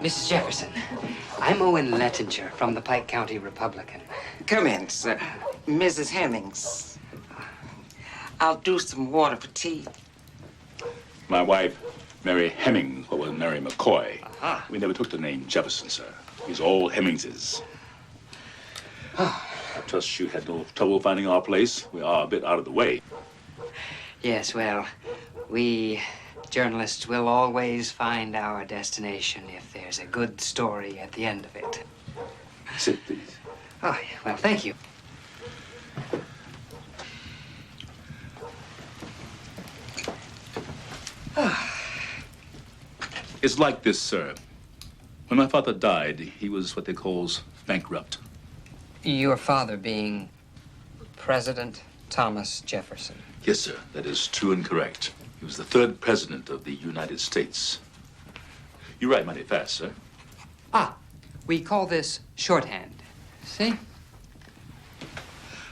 Mrs. Jefferson, I'm Owen Lettinger from the Pike County Republican. Come in, sir. Mrs. Hemmings. I'll do some water for tea. My wife, Mary Hemmings, was Mary McCoy. Uh-huh. We never took the name Jefferson, sir. He's all Hemmingses. I trust you had no trouble finding our place. We are a bit out of the way. Yes, well, we journalists will always find our destination if there's a good story at the end of it. Sit, please. Oh, well, thank you. It's like this, sir. When my father died, he was what they calls bankrupt. Your father being President Thomas Jefferson. Yes, sir. That is true and correct. He was the third president of the United States. You write mighty fast, sir. Ah, we call this shorthand. See?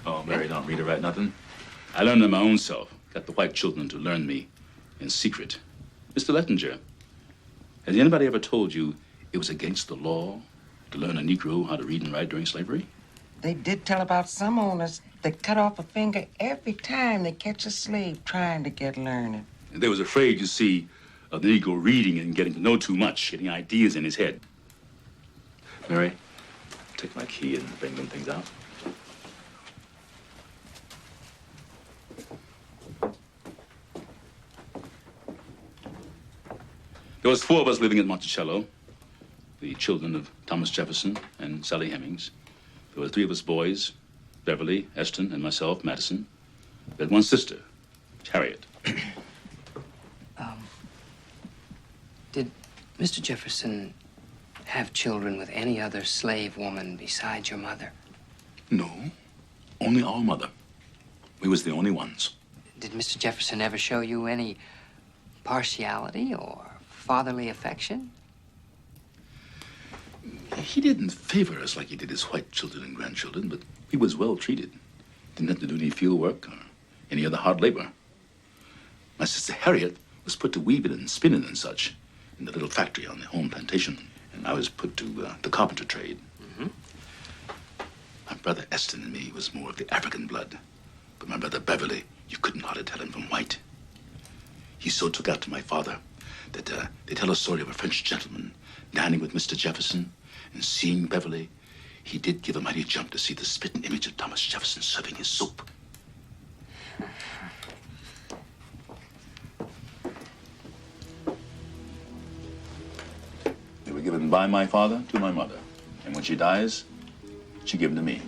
Oh, Mary don't read or write nothing. I learned it my own self. Got the white children to learn me in secret. Mr. Lettinger, has anybody ever told you it was against the law to learn a Negro how to read and write during slavery? They did tell about some owners that cut off a finger every time they catch a slave trying to get learning. And they was afraid, you see, of the Negro reading and getting to know too much, getting ideas in his head. Mary, take my key and bring them things out. There was 4 of us living at Monticello, the children of Thomas Jefferson and Sally Hemings. There were 3 of us boys, Beverly, Eston, and myself, Madison. We had 1 sister, Harriet. Did Mr. Jefferson have children with any other slave woman besides your mother? No, only our mother. We was the only ones. Did Mr. Jefferson ever show you any partiality or fatherly affection? He didn't favor us like he did his white children and grandchildren, but we was well treated. Didn't have to do any field work or any other hard labor. My sister Harriet was put to weaving and spinning and such in the little factory on the home plantation, and I was put to the carpenter trade. Mm-hmm. My brother Eston and me was more of the African blood, but my brother Beverly, you couldn't hardly tell him from white. He so took after my father that they tell a story of a French gentleman dining with Mr. Jefferson, and seeing Beverly, he did give a mighty jump to see the spitting image of Thomas Jefferson serving his soup. They were given by my father to my mother, and when she dies, she give them to me.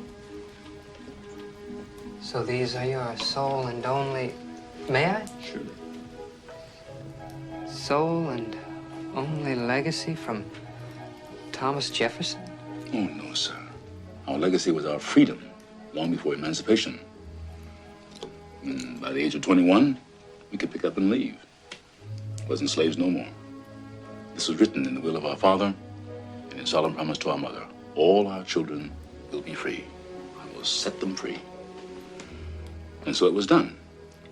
So these are your sole and only... May I? Sure. Sole and only legacy from Thomas Jefferson? Oh, no, sir. Our legacy was our freedom, long before emancipation. And by the age of 21, we could pick up and leave. Wasn't slaves no more. This was written in the will of our father and in solemn promise to our mother. All our children will be free. I will set them free. And so it was done.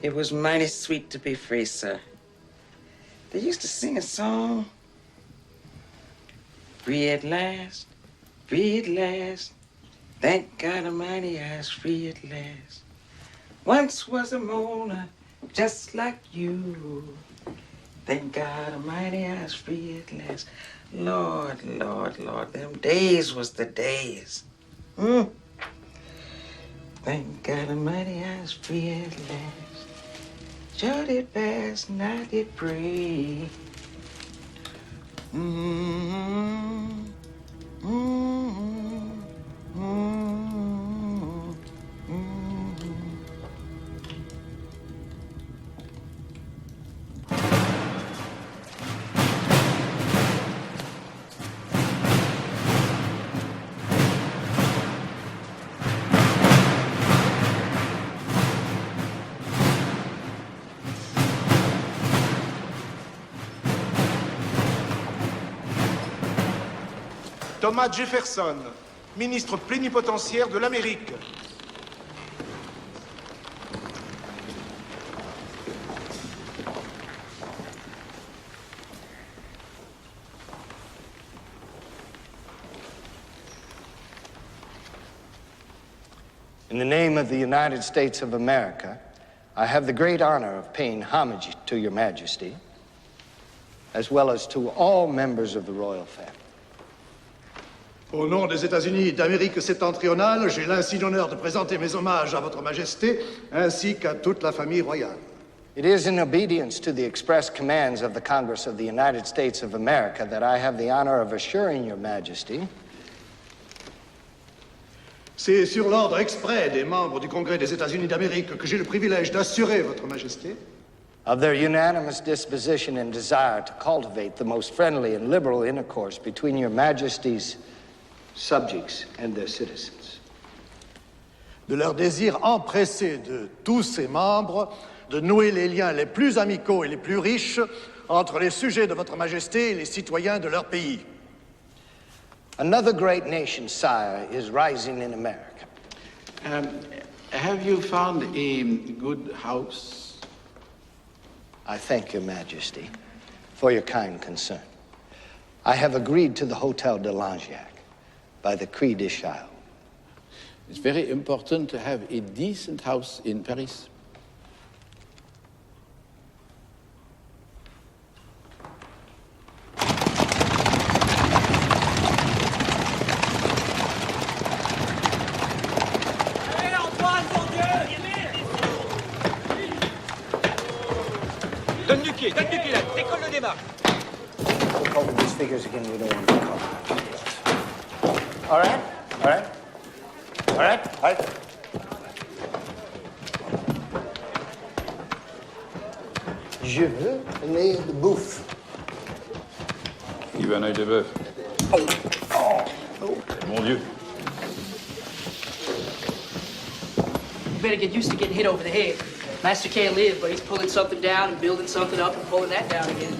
It was mighty sweet to be free, sir. They used to sing a song. Free at last, free at last. Thank God Almighty, I was free at last. Once was a mourner just like you. Thank God Almighty, I was free at last. Lord, Lord, Lord, them days was the days. Thank God Almighty, I was free at last. Sure did pass, and I did pray. Thomas Jefferson, ministre plénipotentiaire de l'Amérique. In the name of the United States of America, I have the great honor of paying homage to Your Majesty, as well as to all members of the royal family. Au nom des États-Unis d'Amérique septentrionale, j'ai l'insigne honneur de présenter mes hommages à Votre Majesté, ainsi qu'à toute la famille royale. It is in obedience to the express commands of the Congress of the United States of America that I have the honor of assuring Your Majesty. C'est sur l'ordre exprès des membres du Congrès des États-Unis d'Amérique que j'ai le privilège d'assurer Votre Majesté Of their unanimous disposition and desire to cultivate the most friendly and liberal intercourse between Your Majesty's subjects and their citizens. de leur désir empressé de tous ses membres de nouer les liens les plus amicaux et les plus riches entre les sujets de Votre Majesté et les citoyens de leur pays. Another great nation, sire, is rising in America. Have you found a good house? I thank Your Majesty for your kind concern. I have agreed to the Hotel de Langeac by the Cri de Chao. It's very important to have a decent house in Paris. Donne du pied là, décolle le démarre. Look over these figures again, we don't want to call them. All right? All right? All right? All right? Je veux un œil de bouffe. Il veut un œil de bœuf. Mon Dieu. You better get used to getting hit over the head. Master can't live, but he's pulling something down and building something up and pulling that down again.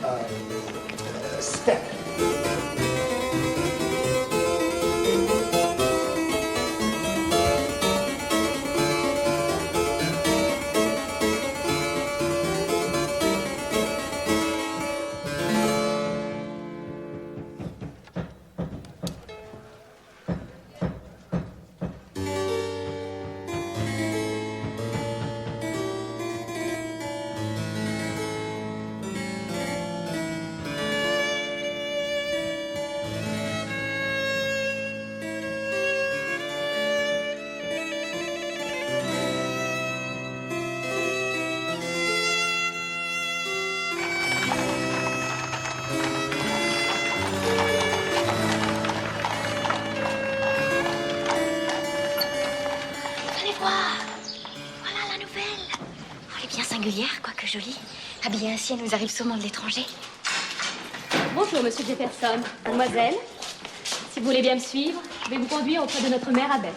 Step. Quoique jolie. Habillée ainsi, elle nous arrive sûrement de l'étranger. Bonjour, monsieur Jefferson. Mademoiselle, si vous voulez bien me suivre, je vais vous conduire auprès de notre mère abbesse.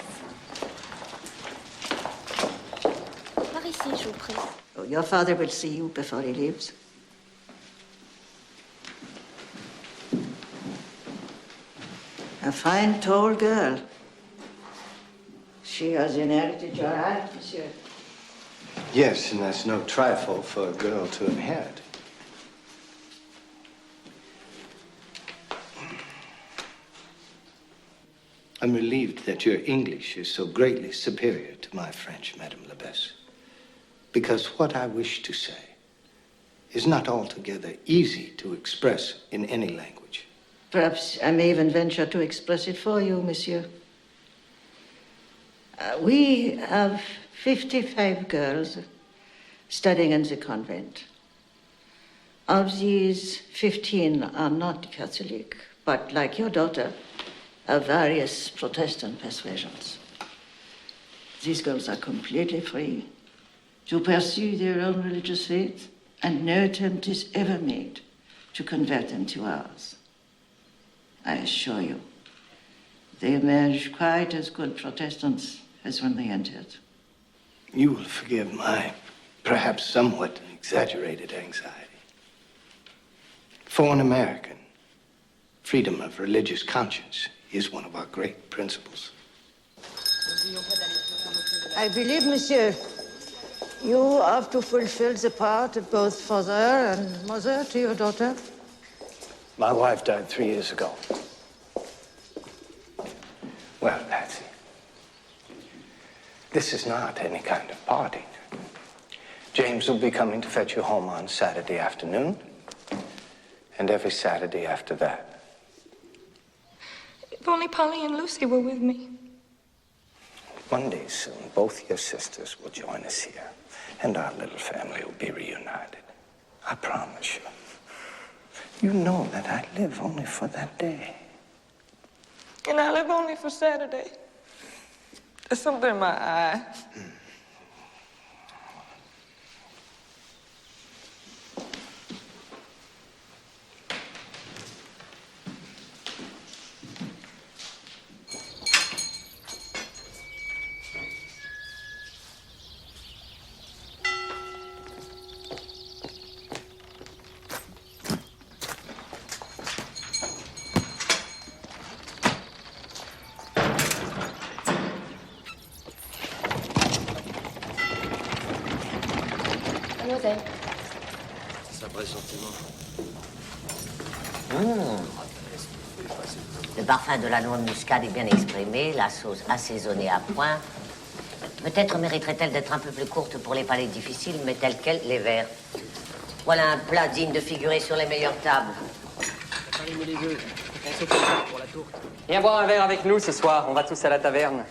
Par ici, je vous prie. Oh, your father will see you before he leaves. A fine, tall girl. She has inherited your height, monsieur. Yes, and that's no trifle for a girl to inherit. I'm relieved that your English is so greatly superior to my French, Madame l'Abbesse. Because what I wish to say is not altogether easy to express in any language. Perhaps I may even venture to express it for you, monsieur. We have 55 girls studying in the convent. Of these, 15 are not Catholic, but like your daughter, have various Protestant persuasions. These girls are completely free to pursue their own religious faith, and no attempt is ever made to convert them to ours. I assure you, they emerge quite as good Protestants as when they entered. You will forgive my perhaps somewhat exaggerated anxiety. For an American, freedom of religious conscience is one of our great principles. I believe, monsieur, you have to fulfill the part of both father and mother to your daughter. My wife died 3 years ago. Well, Patsy, This is not any kind of party. James will be coming to fetch you home on Saturday afternoon, and every Saturday after that. If only Polly and Lucy were with me. One day soon, both your sisters will join us here, and our little family will be reunited. I promise you. You know that I live only for that day. And I live only for Saturday. There's something in my eye. Mademoiselle. C'est un pressentiment. Le parfum de la noix de muscade est bien exprimé, la sauce assaisonnée à point. Peut-être mériterait-elle d'être un peu plus courte pour les palais difficiles, mais tels quels, les verts. Voilà un plat digne de figurer sur les meilleures tables. Préparez-moi les œufs. Pensez pour la tourte. Viens boire un verre avec nous ce soir, on va tous à la taverne.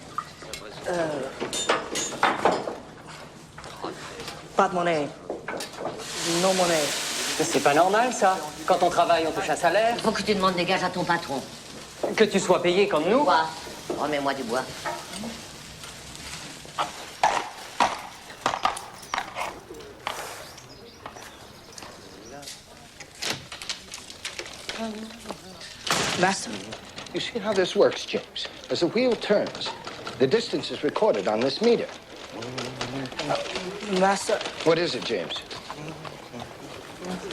Pas de monnaie. Non monnaie. C'est pas normal, ça. Quand on travaille, on touche un salaire. Il faut que tu demandes des gages à ton patron. Que tu sois payé comme nous. Bois. Remets-moi du bois. Master, you see how this works, James? As the wheel turns, the distance is recorded on this meter. Master. What is it, James?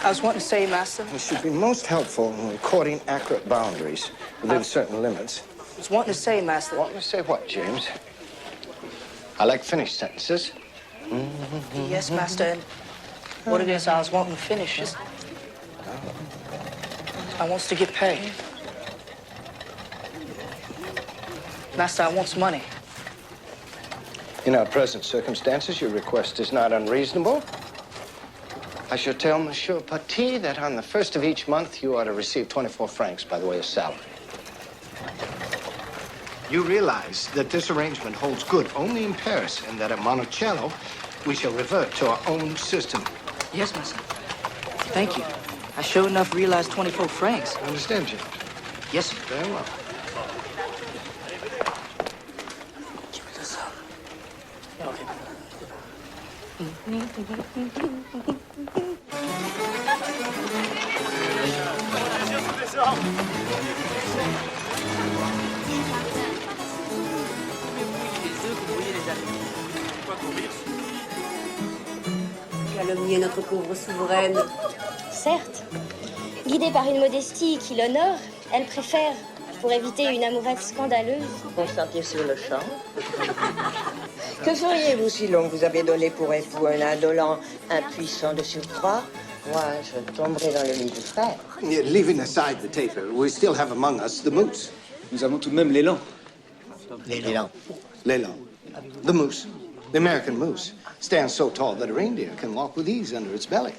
I was wanting to say, Master. It should be most helpful in recording accurate boundaries within certain limits. I was wanting to say, Master. Want me to say what, James? I like finished sentences. Yes, Master. And what it is I was wanting to finish is I wants to get paid. Master, I wants money. In our present circumstances, your request is not unreasonable. I shall tell Monsieur Paty that on the first of each month, you are to receive 24 francs by the way of salary. You realize that this arrangement holds good only in Paris, and that at Monticello, we shall revert to our own system. Yes, Master. Thank you. I sure enough realized 24 francs. Understand, James? Yes, sir. Very well. Calomnier notre pauvre souveraine. Certes. Guidée par une modestie qui l'honore, elle préfère, pour éviter une amourette scandaleuse, consentir sur le champ. Que feriez-vous si l'on vous avait donné pour époux un indolent, impuissant de surcroît? Moi, je tomberais dans le lit du frère. Leaving aside the taper, we still have among us the moose. Nous avons tout de même l'élan. L'élan. L'élan. The moose. The American moose stands so tall that a reindeer can walk with ease under its belly.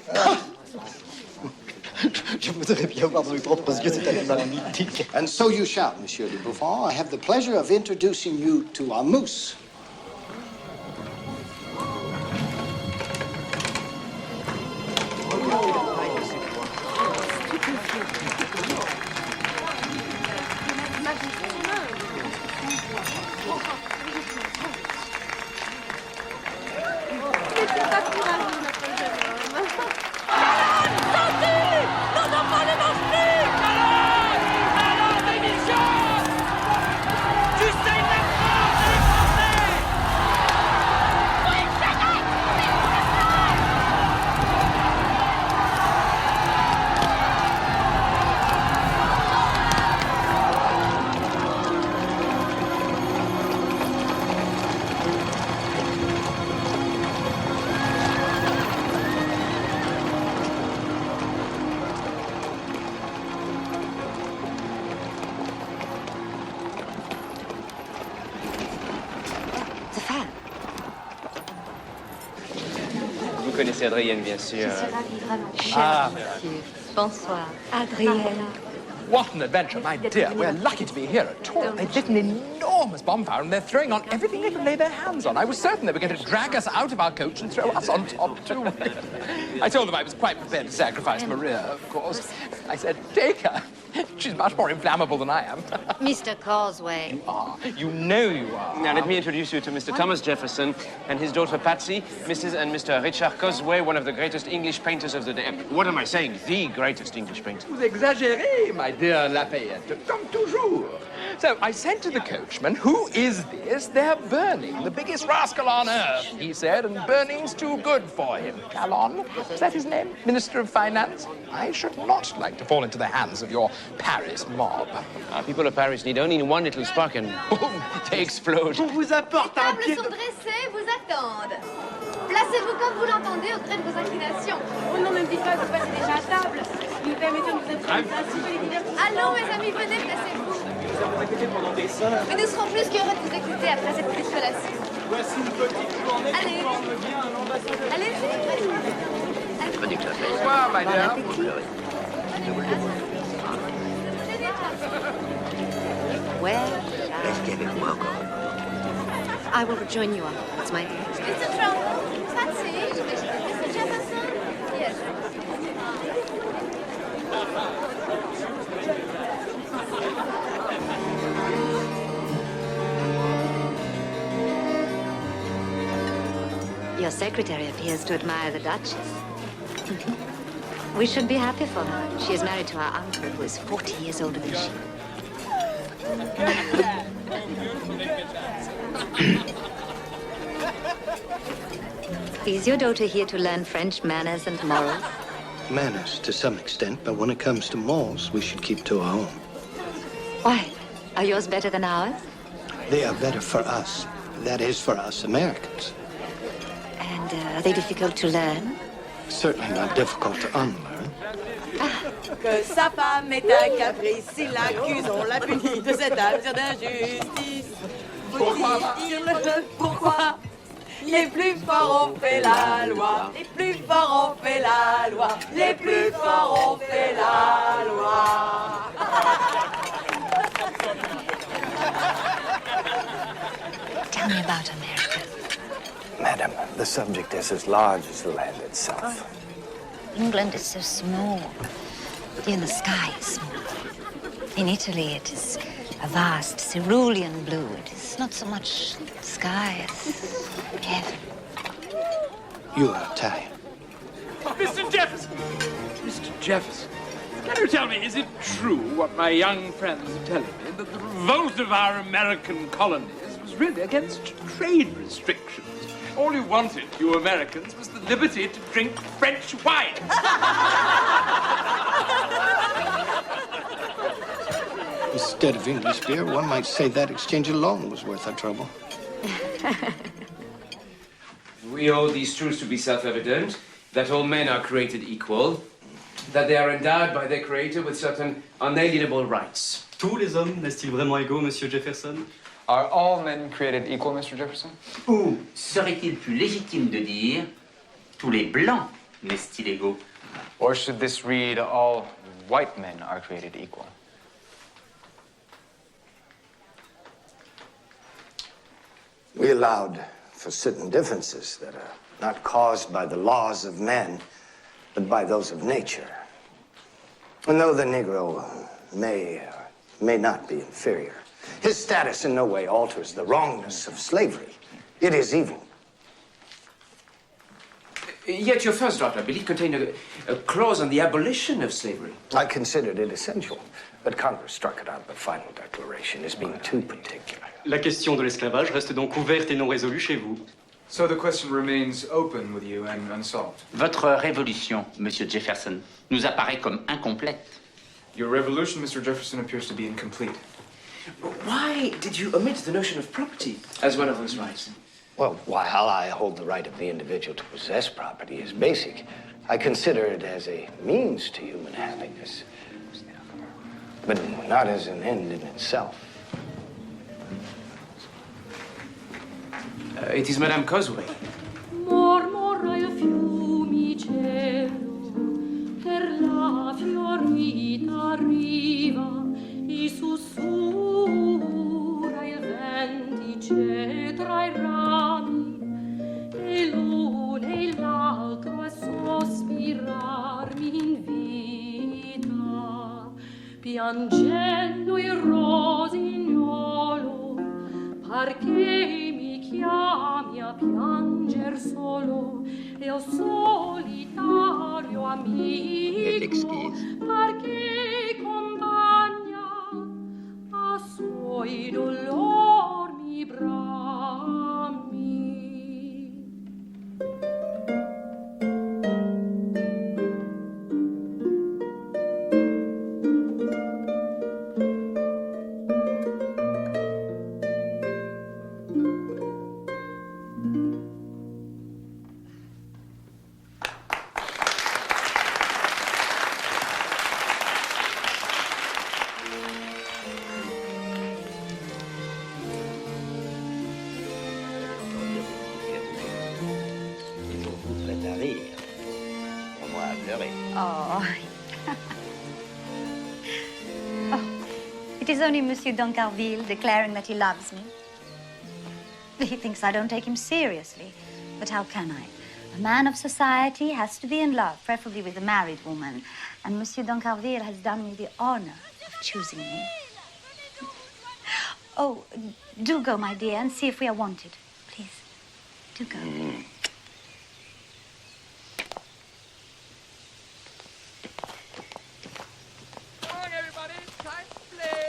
Je voudrais bien voir dans mes propres yeux cet animal mythique. And so you shall, Monsieur de Buffon. I have the pleasure of introducing you to our moose. connaissez Adrienne, bien sûr. Je suis ravie, vraiment. Ah. Monsieur. Bonsoir. Adrienne. What an adventure, my dear. We're lucky to be here at all. They lit an enormous bonfire and they're throwing on everything they could lay their hands on. I was certain they were going to drag us out of our coach and throw us on top, too. I told them I was quite prepared to sacrifice Maria, of course. I said, take her. She's much more inflammable than I am. Mr. Causeway. You are. You know you are. Now, let me introduce you to Mr. Thomas Jefferson and his daughter Patsy, Mrs. and Mr. Richard Causeway, one of the greatest English painters of the day. What am I saying? The greatest English painter. Vous exagérez, my dear Lafayette, comme toujours. So I said to the coachman, who is this? They're burning. The biggest rascal on earth, he said, and burning's too good for him. Calonne, is that his name? Minister of Finance? I should not like to fall into the hands of your Paris mob. People of Paris need only one little spark and boom, they explode. On vous apporte un pied. Les tables sont dressées, vous attendent. Placez-vous comme vous l'entendez au gré de vos inclinations. Oh non, ne me dites pas que vous passez déjà à table. Nous permettons de vous introduire ainsi que les divertissements. Allons, mes amis, venez, placez-vous. Nous avons répété pendant des heures. Mais nous serons plus qu'heureux de vous écouter après cette petite collation. Voici une petite journée qui forme bien un ambassadeur. Allez-y. Bonsoir, my dear. Well, let's get it welcome. I will join you afterwards, my dear. Mr. Trump, Patsy, Mr. Jefferson. Yes. Your secretary appears to admire the Duchess. We should be happy for her. She is married to our uncle, who is 40 years older than she. Is your daughter here to learn French manners and morals? Manners, to some extent, but when it comes to morals, we should keep to our own. Why? Are yours better than ours? They are better for us. That is, for us Americans. And are they difficult to learn? Certainly not difficult to unlearn. Que sa femme est un caprice, s'il l'accuse, on l'a puni de cette absurde injustice. Faut-il dire le pourquoi? Les plus forts ont fait la loi, les plus forts ont fait la loi, les plus forts ont fait la loi. Tell me about America. Madam, the subject is as large as the land itself. England is so small. Even the sky is small. In Italy, it is a vast cerulean blue. It is not so much sky as heaven. You are Italian. Mr. Jefferson! Mr. Jefferson, can you tell me, is it true what my young friends are telling me, that the revolt of our American colonies was really against trade restrictions? All you wanted, you Americans, was the liberty to drink French wine. Instead of English beer, one might say that exchange alone was worth our trouble. We hold these truths to be self-evident, that all men are created equal, that they are endowed by their creator with certain unalienable rights. Tous les hommes naissent-ils vraiment égaux, Monsieur Jefferson? Are all men created equal, Mr. Jefferson? Ou serait-il plus légitime de dire tous les blancs naissent-ils égaux? Or should this read all white men are created equal? We allowed for certain differences that are not caused by the laws of men, but by those of nature. And though the Negro may or may not be inferior, his status in no way alters the wrongness of slavery. It is evil. Yet your first draft, I believe, contained a clause on the abolition of slavery. I considered it essential, but Congress struck it out the final declaration as being too particular. La question de l'esclavage reste donc ouverte et non résolue chez vous. So the question remains open with you and unsolved. Votre révolution, Monsieur Jefferson, nous apparaît comme incomplète. Your revolution, Mr. Jefferson, appears to be incomplete. Why did you omit the notion of property as one of those rights? Well, while I hold the right of the individual to possess property as basic, I consider it as a means to human happiness, but not as an end in itself. It is Madame Causeway. More, I a few luce tra i rami e l'uno e l'altro a sospirarmi in vita, piangendo il rosignolo, perché mi chiami a pianger solo, e o solitario amico, perché compagna a suoi dolor mi brami. Oh. Oh, it is only Monsieur d'Ancarville declaring that he loves me. He thinks I don't take him seriously. But how can I? A man of society has to be in love, preferably with a married woman. And Monsieur d'Ancarville has done me the honor of choosing me. Oh, do go, my dear, and see if we are wanted. Please, do go.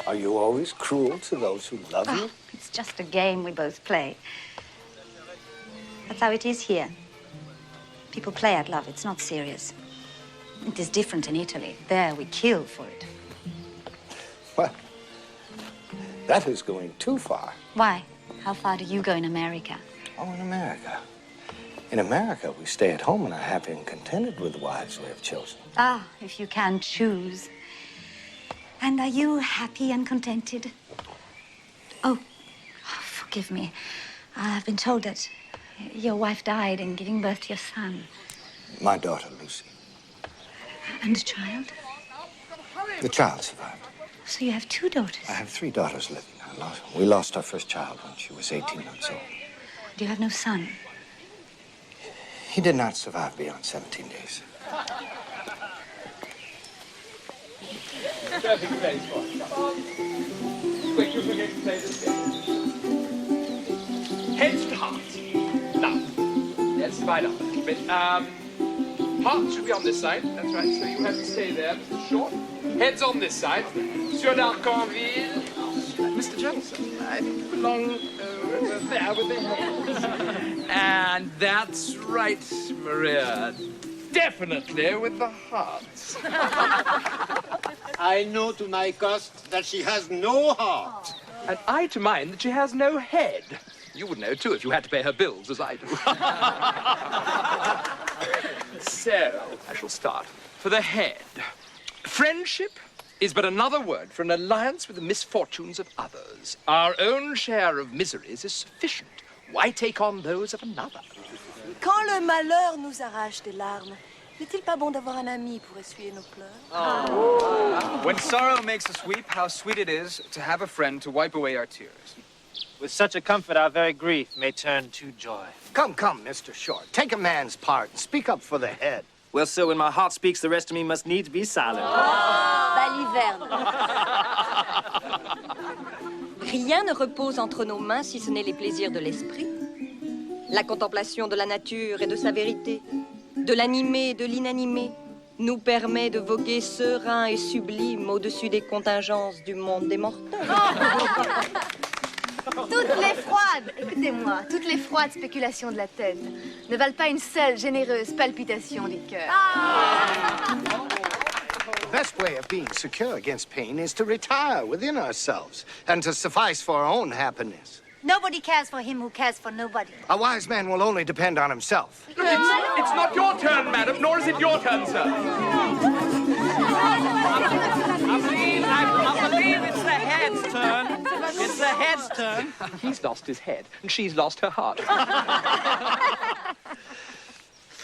Are you always cruel to those who love you? It's just a game we both play. That's how it is here. People play at love. It's not serious. It is different in Italy. There, we kill for it. Well, that is going too far. Why? How far do you go in America? Oh, in America. In America, we stay at home and are happy and contented with the wives we have chosen. Ah, if you can choose. And are you happy and contented? Oh, forgive me. I've been told that your wife died in giving birth to your son. My daughter, Lucy. And the child? The child survived. So you have two daughters? I have 3 daughters living. We lost our first child when she was 18 months old. Do you have no son? He did not survive beyond 17 days. Perfect place for it. Quick, we're going to play this game. Heads to hearts. Now, let's divide up a little bit. Hearts should be on this side. That's right, so you have to stay there, Mr. Short. Heads on this side. Monsieur d'Arcanville. Mr. Jefferson, I think you belong there with the heads. And that's right, Maria. Definitely with the hearts. I know to my cost that she has no heart. And I to mine that she has no head. You would know, too, if you had to pay her bills, as I do. So, I shall start. For the head. Friendship is but another word for an alliance with the misfortunes of others. Our own share of miseries is sufficient. Why take on those of another? Quand le malheur nous arrache des larmes, n'est-il pas bon d'avoir un ami pour essuyer nos pleurs? When sorrow makes us weep, how sweet it is to have a friend to wipe away our tears. With such a comfort, our very grief may turn to joy. Come, Mr. Short. Take a man's part and speak up for the head. Well, sir, when my heart speaks, the rest of me must needs be silent. Baliverne. Rien ne repose entre nos mains si ce n'est les plaisirs de l'esprit, la contemplation de la nature et de sa vérité, de l'animé et de l'inanimé, nous permet de voguer serein et sublime au-dessus des contingences du monde des mortels. Toutes les froides, écoutez-moi, toutes les froides spéculations de la tête ne valent pas une seule généreuse palpitation du cœur. The best way of being secure against pain is to retire within ourselves and to suffice for our own happiness. Nobody cares for him who cares for nobody. A wise man will only depend on himself. It's not your turn, madam, nor is it your turn, sir. I believe it's the head's turn. It's the head's turn. He's lost his head, and she's lost her heart.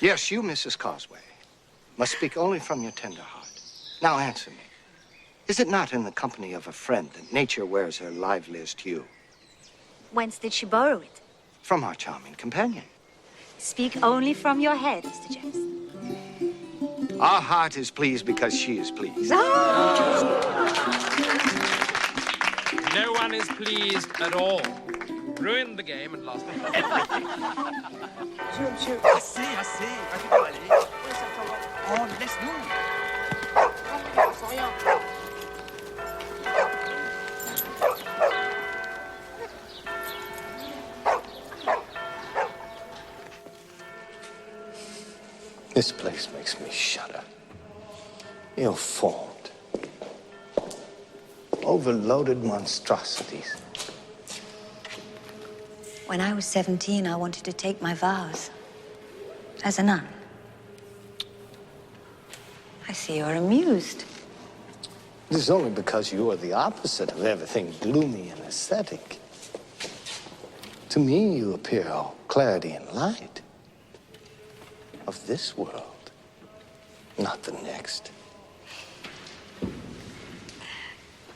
Yes, you, Mrs. Causeway, must speak only from your tender heart. Now answer me. Is it not in the company of a friend that nature wears her liveliest hue? Whence did she borrow it? From our charming companion. Speak only from your head, Mr. Jefferson. Our heart is pleased because she is pleased. No one is pleased at all. Ruined the game and lost everything. Monsieur. Assez, assez. Va tu peux aller. Oh, laisse-nous. Sans rien. This place makes me shudder. Ill-formed, overloaded monstrosities. When I was 17, I wanted to take my vows as a nun. I see you're amused. This is only because you are the opposite of everything gloomy and aesthetic. To me, you appear all clarity and light. Of this world, not the next.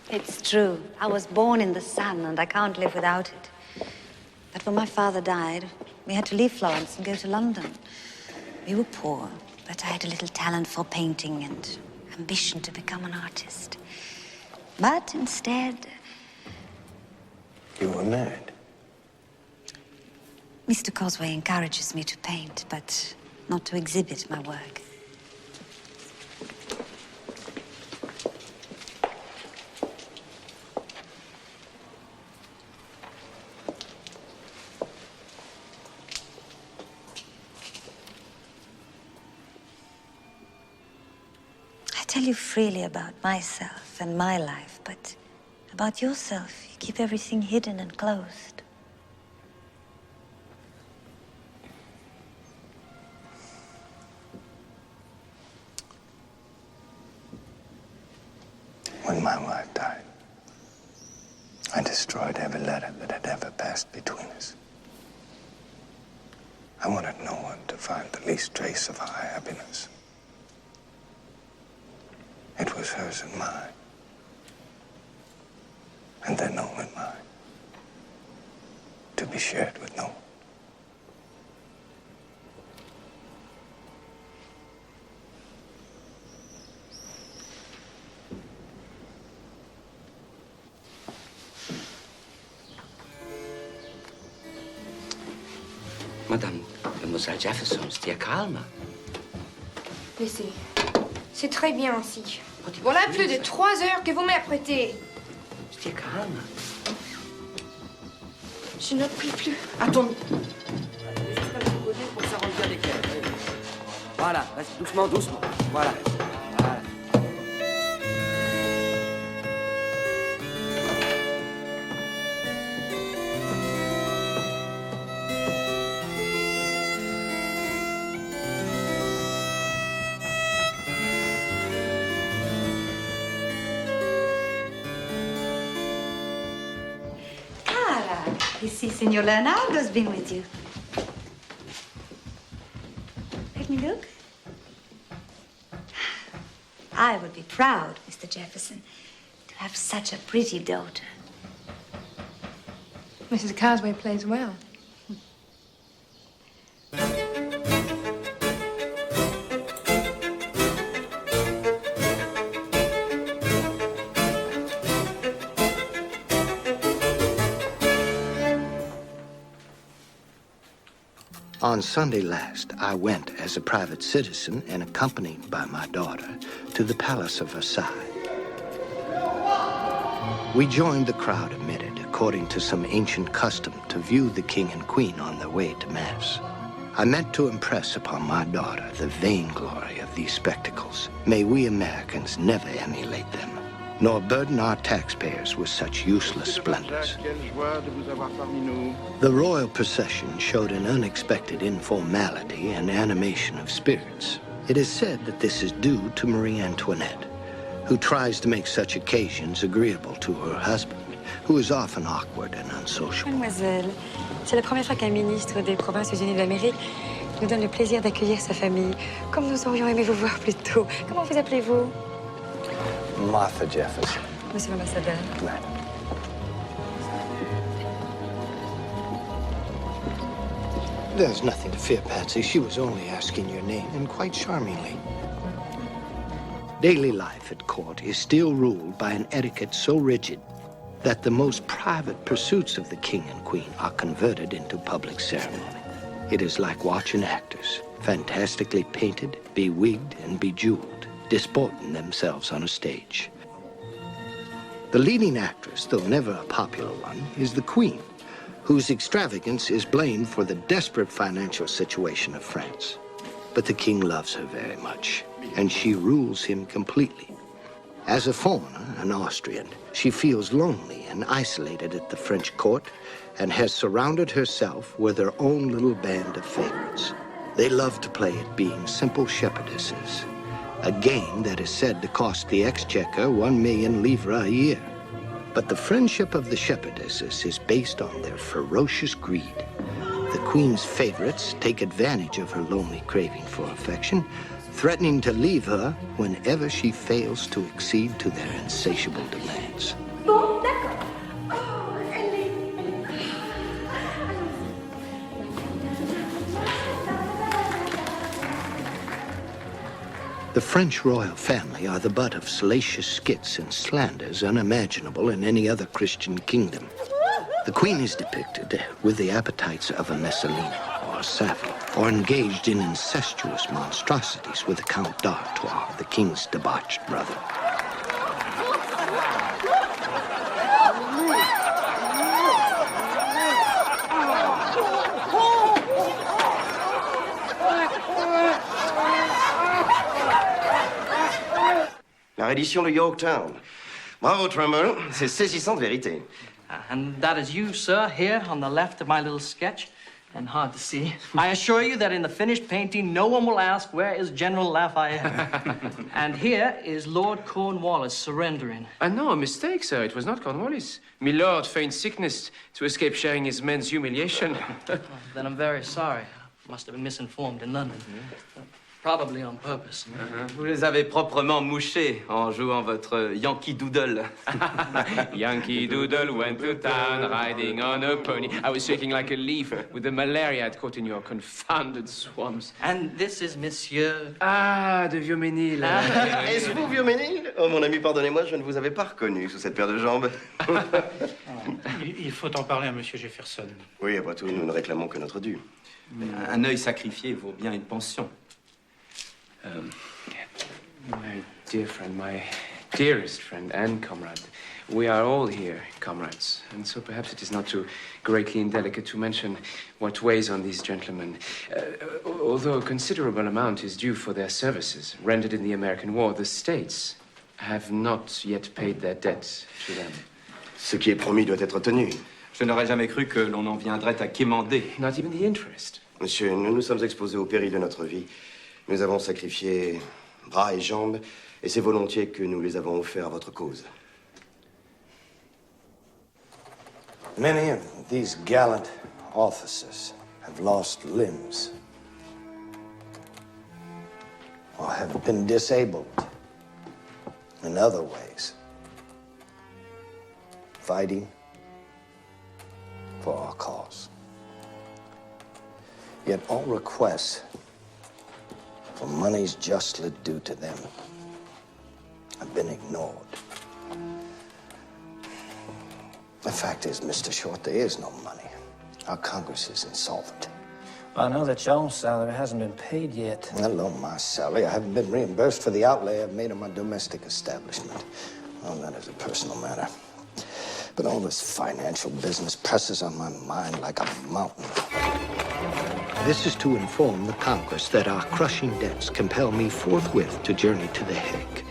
It's true. I was born in the sun, and I can't live without it. But when my father died, we had to leave Florence and go to London. We were poor, but I had a little talent for painting and ambition to become an artist. But instead... You were married. Mr. Cosway encourages me to paint, but not to exhibit my work. I tell you freely about myself and my life, but about yourself, you keep everything hidden and closed. When my wife died, I destroyed every letter that had ever passed between us. I wanted no one to find the least trace of our happiness. It was hers and mine, and then only mine, to be shared with no one. Mademoiselle Jefferson, stia calme. Laissez. C'est très bien ainsi. Voilà plus de 3 heures que vous m'apprêtez. Stia calme. Je ne prie plus. Attends. Juste un petit côté pour que ça rentre bien d'équerre. Voilà, vas-y, doucement, doucement. Voilà. Voilà. You see, Signor Leonardo's been with you. Let me look. I would be proud, Mr. Jefferson, to have such a pretty daughter. Mrs. Cosway plays well. On Sunday last, I went as a private citizen and accompanied by my daughter to the Palace of Versailles. We joined the crowd admitted, according to some ancient custom, to view the king and queen on their way to Mass. I meant to impress upon my daughter the vainglory of these spectacles. May we Americans never emulate them, nor burden our taxpayers with such useless splendors. The royal procession showed an unexpected informality and animation of spirits. It is said that this is due to Marie Antoinette, who tries to make such occasions agreeable to her husband, who is often awkward and unsocial. Mademoiselle, c'est la première fois qu'un ministre des Provinces-Unies de l'Amérique nous donne le plaisir d'accueillir sa famille, comme nous aurions aimé vous voir plus tôt. Comment vous appelez-vous? Martha Jefferson. Monsieur l'ambassadeur. Madam. There's nothing to fear, Patsy. She was only asking your name, and quite charmingly. Daily life at court is still ruled by an etiquette so rigid that the most private pursuits of the king and queen are converted into public ceremony. It is like watching actors, fantastically painted, bewigged, and bejeweled, disporting themselves on a stage. The leading actress, though never a popular one, is the queen, whose extravagance is blamed for the desperate financial situation of France. But the king loves her very much, and she rules him completely. As a foreigner, an Austrian, she feels lonely and isolated at the French court and has surrounded herself with her own little band of favorites. They love to play at being simple shepherdesses, a game that is said to cost the exchequer 1 million livres a year. But the friendship of the shepherdesses is based on their ferocious greed. The queen's favorites take advantage of her lonely craving for affection, threatening to leave her whenever she fails to accede to their insatiable demands. Bon, d'accord. Oh, elle est... The French royal family are the butt of salacious skits and slanders unimaginable in any other Christian kingdom. The queen is depicted with the appetites of a Messalina or a Sappho, or engaged in incestuous monstrosities with the Count d'Artois, the king's debauched brother. La reddition de Yorktown. Bravo, Trumbull. C'est saisissant de vérité. And that is you, sir, here on the left of my little sketch. And hard to see. I assure you that in the finished painting, no one will ask, where is General Lafayette? And here is Lord Cornwallis surrendering. No, a mistake, sir. It was not Cornwallis. Milord feigned sickness to escape sharing his men's humiliation. Then I'm very sorry. Must have been misinformed in London. Probably on purpose. Vous les avez proprement mouchés en jouant votre Yankee Doodle. Yankee Doodle went to town riding on a pony. I was shaking like a leaf with the malaria I'd caught in your confounded swamps. And this is Monsieur... Ah, de Vieux-Ménil. Est-ce vous, Vieux-Ménil? Oh, mon ami, pardonnez-moi, je ne vous avais pas reconnu sous cette paire de jambes. Il faut en parler à Monsieur Jefferson. Oui, après tout, nous ne réclamons que notre dû. Un œil sacrifié vaut bien une pension. My dear friend, my dearest friend and comrade, we are all here comrades, and so perhaps it is not too greatly indelicate to mention what weighs on these gentlemen. Although a considerable amount is due for their services rendered in the American war, the states have not yet paid their debt to them. Ce qui est promis doit être tenu. Je n'aurais jamais cru que l'on en viendrait à quémander. Not even the interest. Monsieur, nous nous sommes exposés au péril de notre vie. Nous avons sacrifié bras et jambes, et c'est volontiers que nous les avons offerts à votre cause. Many of these gallant officers have lost limbs or have been disabled in other ways, fighting for our cause. Yet all requests for monies justly due to them have been ignored. The fact is, Mr. Short, there is no money. Our Congress is insolvent. I know that your own salary hasn't been paid yet. Let alone my salary. I haven't been reimbursed for the outlay I've made on my domestic establishment. Well, that is a personal matter. But all this financial business presses on my mind like a mountain. This is to inform the Congress that our crushing debts compel me forthwith to journey to The Hague.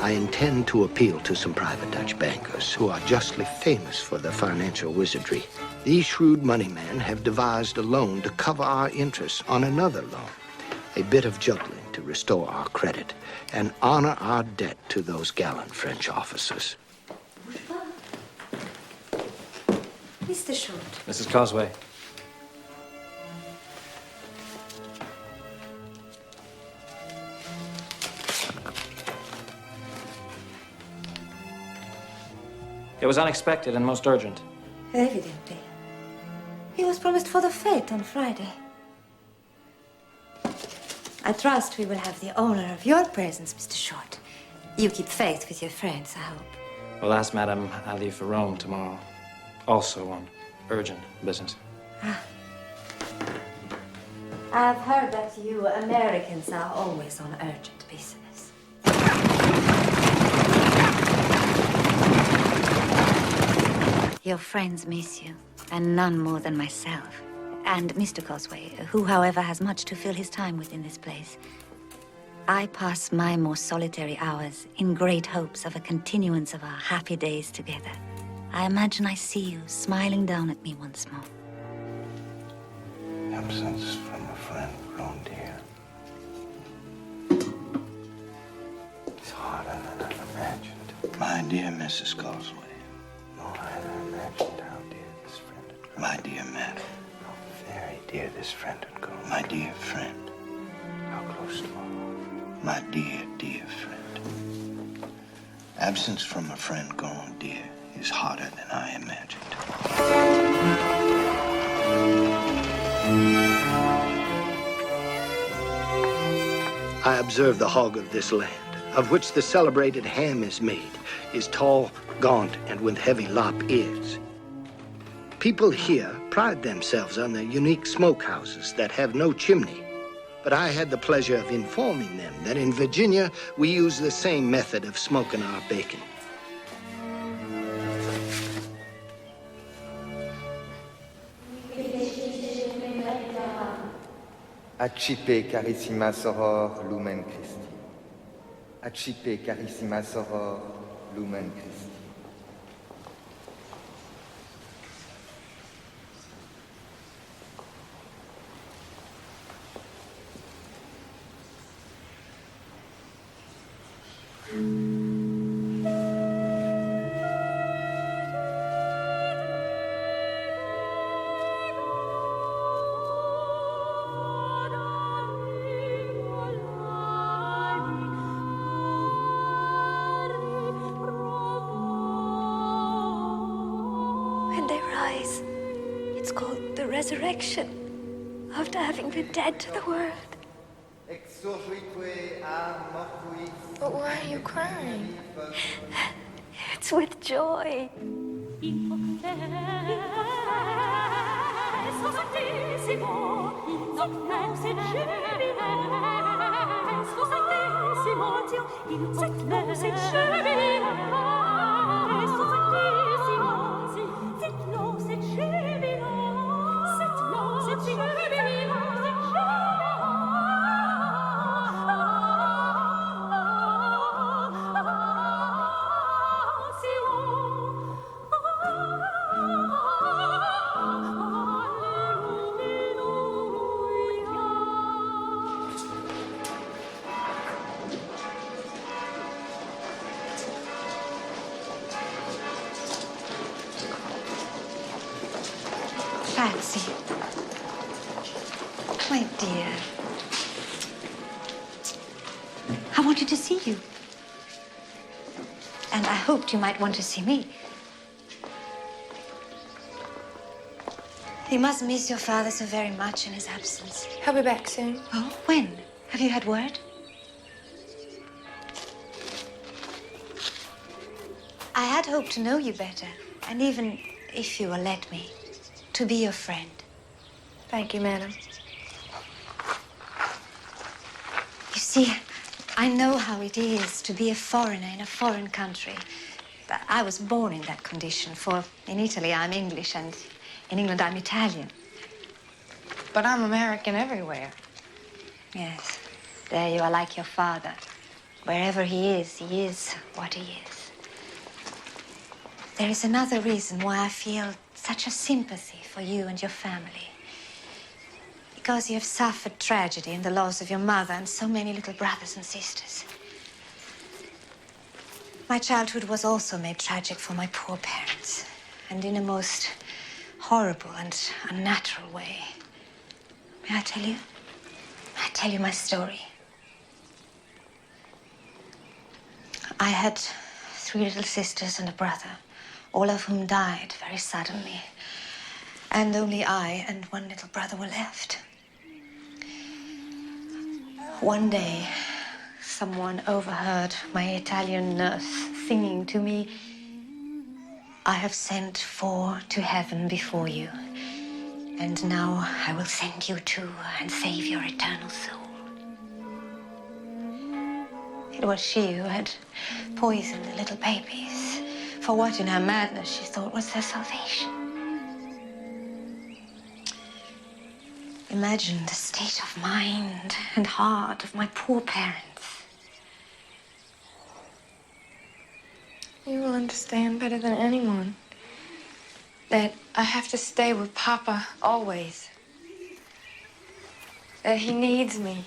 I intend to appeal to some private Dutch bankers who are justly famous for their financial wizardry. These shrewd moneymen have devised a loan to cover our interest on another loan, a bit of juggling to restore our credit and honor our debt to those gallant French officers. Mr. Short. Mrs. Causeway. It was unexpected and most urgent. Evidently. He was promised for the fete on Friday. I trust we will have the honor of your presence, Mr. Short. You keep faith with your friends, I hope. Alas, madam, I leave for Rome tomorrow. Also on urgent business. I've heard that you Americans are always on urgent business. Your friends miss you, and none more than myself. And Mr. Cosway, who, however, has much to fill his time with in this place. I pass my more solitary hours in great hopes of a continuance of our happy days together. I imagine I see you smiling down at me once more. Absence from a friend grown dear is harder than I imagined. My dear Mrs. Cosway, no, I had imagined how dear this friend had grown. My dear madam, how very dear this friend had grown. My dear friend, how close to my heart. My dear, dear friend. Absence from a friend grown dear is harder than I imagined. I observe the hog of this land, of which the celebrated ham is made, is tall, gaunt, and with heavy lop ears. People here pride themselves on their unique smokehouses that have no chimney. But I had the pleasure of informing them that in Virginia, we use the same method of smoking our bacon. Accipe carissima soror lumen Christi. Accipe carissima soror lumen Christi. When they rise, it's called the resurrection, after having been dead to the world. But why are you crying? It's with joy. Patsy. My dear. I wanted to see you. And I hoped you might want to see me. You must miss your father so very much in his absence. He'll be back soon. Oh, when? Have you had word? I had hoped to know you better, and even, if you will let me, to be your friend. Thank you, madam. You see, I know how it is to be a foreigner in a foreign country. But I was born in that condition, for in Italy I'm English and in England I'm Italian. But I'm American everywhere. Yes, there you are like your father. Wherever he is what he is. There is another reason why I feel such a sympathy for you and your family. Because you have suffered tragedy in the loss of your mother and so many little brothers and sisters. My childhood was also made tragic for my poor parents, and in a most horrible and unnatural way. May I tell you? May I tell you my story? I had 3 little sisters and a brother, all of whom died very suddenly. And only I and 1 little brother were left. One day, someone overheard my Italian nurse singing to me, "I have sent 4 to heaven before you, and now I will send you 2 and save your eternal soul." It was she who had poisoned the little babies for what in her madness she thought was their salvation. Imagine the state of mind and heart of my poor parents. You will understand better than anyone that I have to stay with Papa always. That he needs me.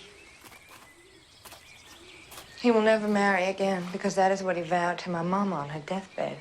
He will never marry again because that is what he vowed to my mama on her deathbed.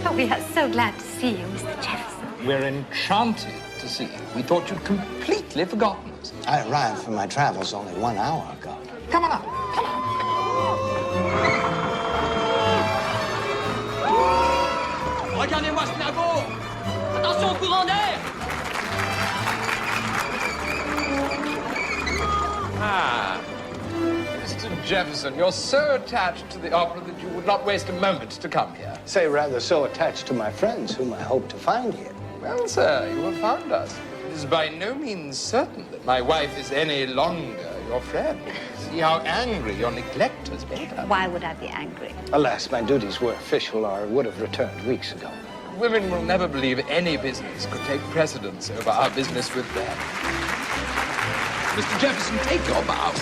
Oh, we are so glad to see you, Mr. Jefferson. We're enchanted to see you. We thought you'd completely forgotten us. I arrived from my travels only 1 hour ago. Come on up. Come on. Regardez-moi ce nabo! Attention au courant d'air! Ah, Mr. Jefferson, you're so attached to the opera that you would not waste a moment to come here. Say, rather so attached to my friends, whom I hope to find here. Well, sir, you have found us. It is by no means certain that my wife is any longer your friend. See how angry your neglect has made her. Why would I be angry? Alas, my duties were official, or I would have returned weeks ago. Women will never believe any business could take precedence over our business with them. Mr. Jefferson, take your bow.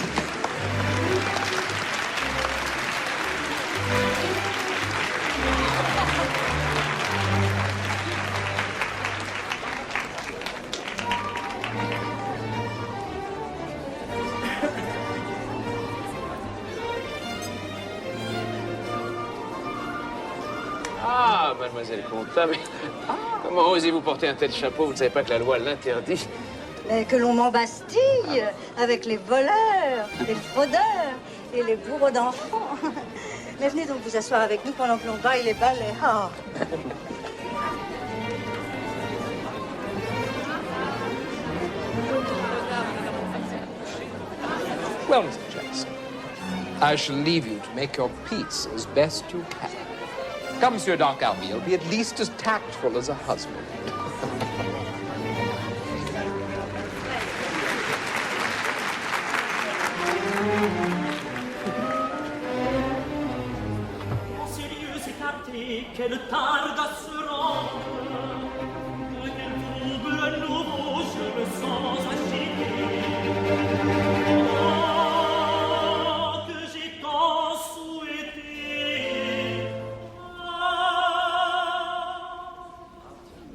Ah, mademoiselle Conta, mais comment osez-vous porter un tel chapeau? Vous ne savez pas que la loi l'interdit. Mais que l'on m'embastille avec les voleurs, les fraudeurs et les bourreaux d'enfants. Mais venez donc vous asseoir avec nous pendant que l'on baille les ballets. Oh. Well, Mr. Jefferson, I shall leave you to make your peace as best you can. Come, Monsieur d'Arcarville, be at least as tactful as a husband. Sérieux, c'est capté, quelle tarde se rend. Quel trouble nouveau, je me sens agité. Oh, que j'ai tant souhaité.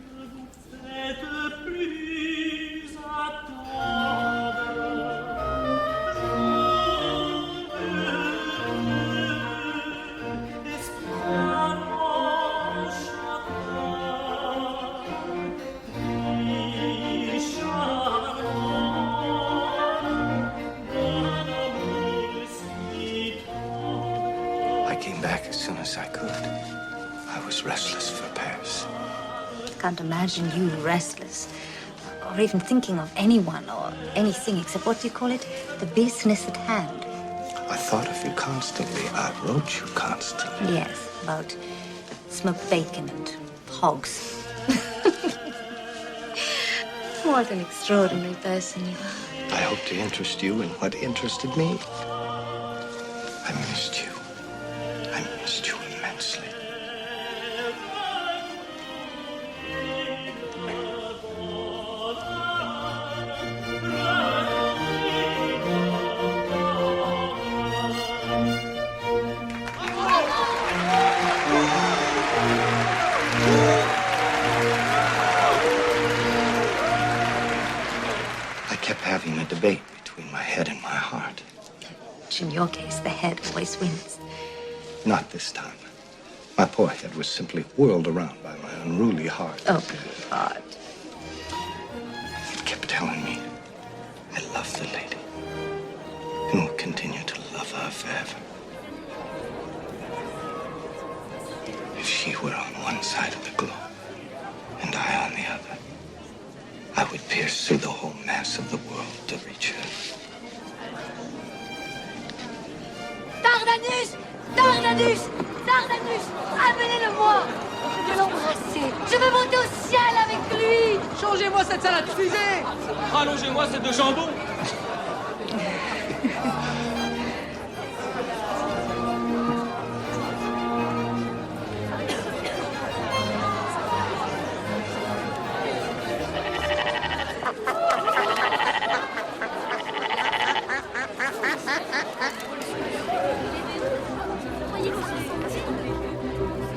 Ne vous faites plus attendre. I came back as soon as I could. I was restless for Paris. Can't imagine you restless, or even thinking of anyone or anything except, what do you call it? The business at hand. I thought of you constantly. I wrote you constantly. Yes, about smoked bacon and hogs. What an extraordinary person you are. I hope to interest you in what interested me. I missed you. I missed you immensely. debate between my head and my heart. In your case, the head always wins. Not this time. My poor head was simply whirled around by my unruly heart. Open heart. It kept telling me, I love the lady and will continue to love her forever. If she were on one side of the globe and I on the other, I would pierce through the whole mass of the world to reach her. Dardanus! Dardanus! Dardanus! Amenez-le-moi! Je veux l'embrasser. Je veux monter au ciel avec lui. Changez-moi cette salade fusée. Rallongez-moi ces deux jambons.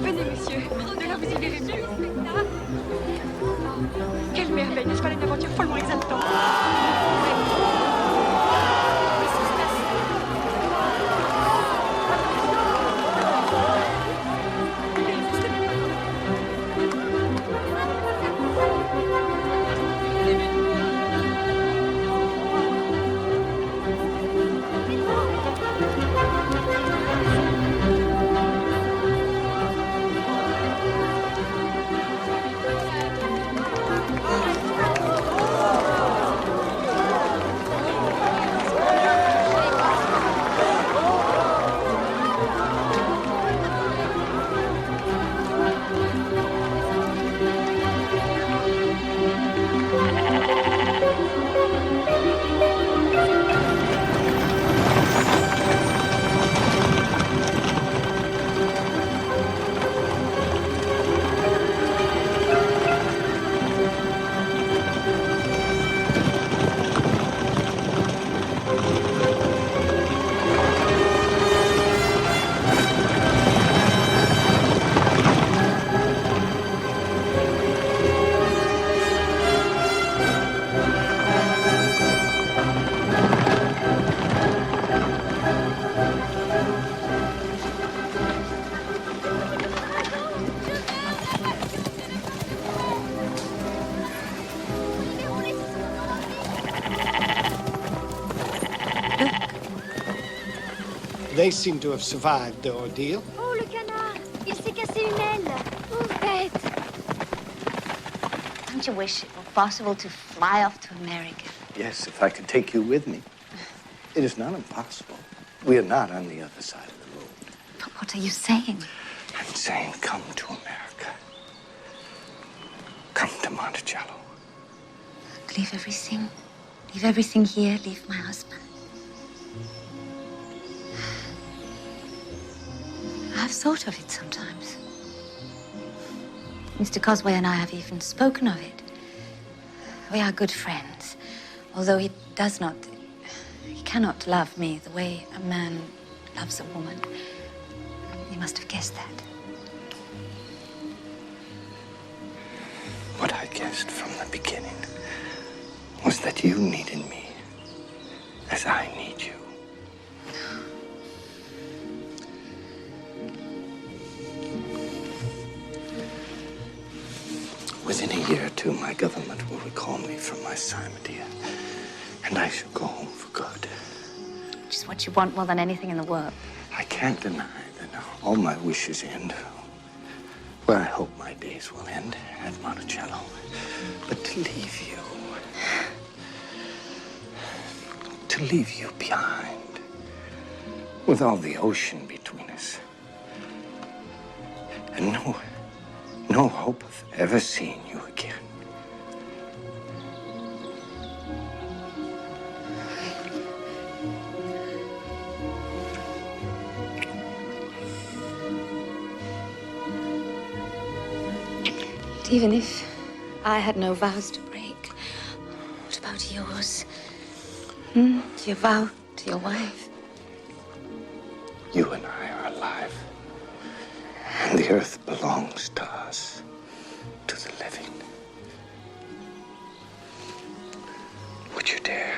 Venez, monsieur. De là, vous y verrez mieux. Quelle merveille, n'est-ce pas une aventure follement exaltante? They seem to have survived the ordeal. Oh, le canard! Il s'est cassé une aile. Oh, bête! Don't you wish it were possible to fly off to America? Yes, if I could take you with me. It is not impossible. We are not on the other side of the road. But what are you saying? I'm saying come to America. Come to Monticello. Leave everything. Leave everything here. Leave my husband. I've thought of it sometimes. Mr. Cosway and I have even spoken of it. We are good friends, although he cannot love me the way a man loves a woman. You must have guessed that. What I guessed from the beginning was that you needed me as I need you. Within a year or two, my government will recall me from my assignment here, and I shall go home for good. Which is what you want more than anything in the world. I can't deny that all my wishes end where I hope my days will end, at Monticello. But to leave you behind, with all the ocean between us, and no hope of ever seeing you again. Even if I had no vows to break, what about yours? Do you vow to your wife? You and I are alive, and the earth belongs to us, to the living. Would you dare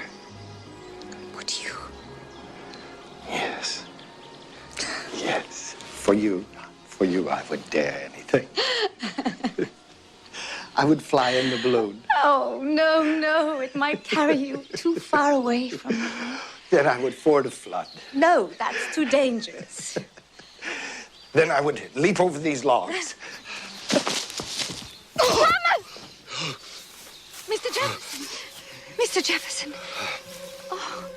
For you, I would dare anything. I would fly in the balloon. Oh, no, no. It might carry you too far away from me. Then I would ford a flood. No, that's too dangerous. Then I would leap over these logs. Mr. Jefferson! Mr. Jefferson! Oh,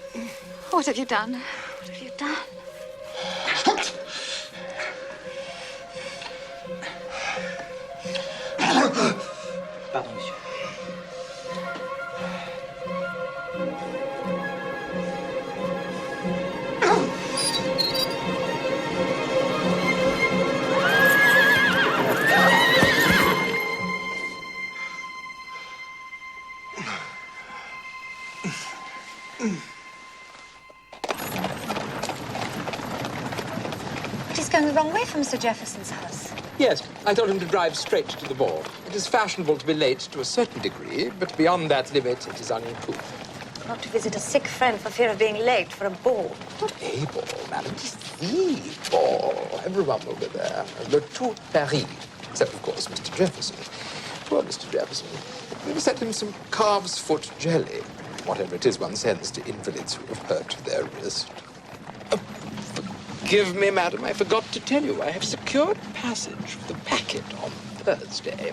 what have you done? What have you done? Pardon, monsieur. He's going the wrong way from Mr. Jefferson's house. Yes, I told him to drive straight to the ball. It is fashionable to be late to a certain degree, but beyond that limit, it is uncouth. Not to visit a sick friend for fear of being late for a ball. Not a ball, madam. It is the ball. Everyone will be there. Le tout Paris. Except, of course, Mr. Jefferson. Poor Mr. Jefferson. We sent him some calf's foot jelly. Whatever it is one sends to invalids who have hurt their wrist. Forgive me, madam, I forgot to tell you. I have secured passage for the packet on Thursday.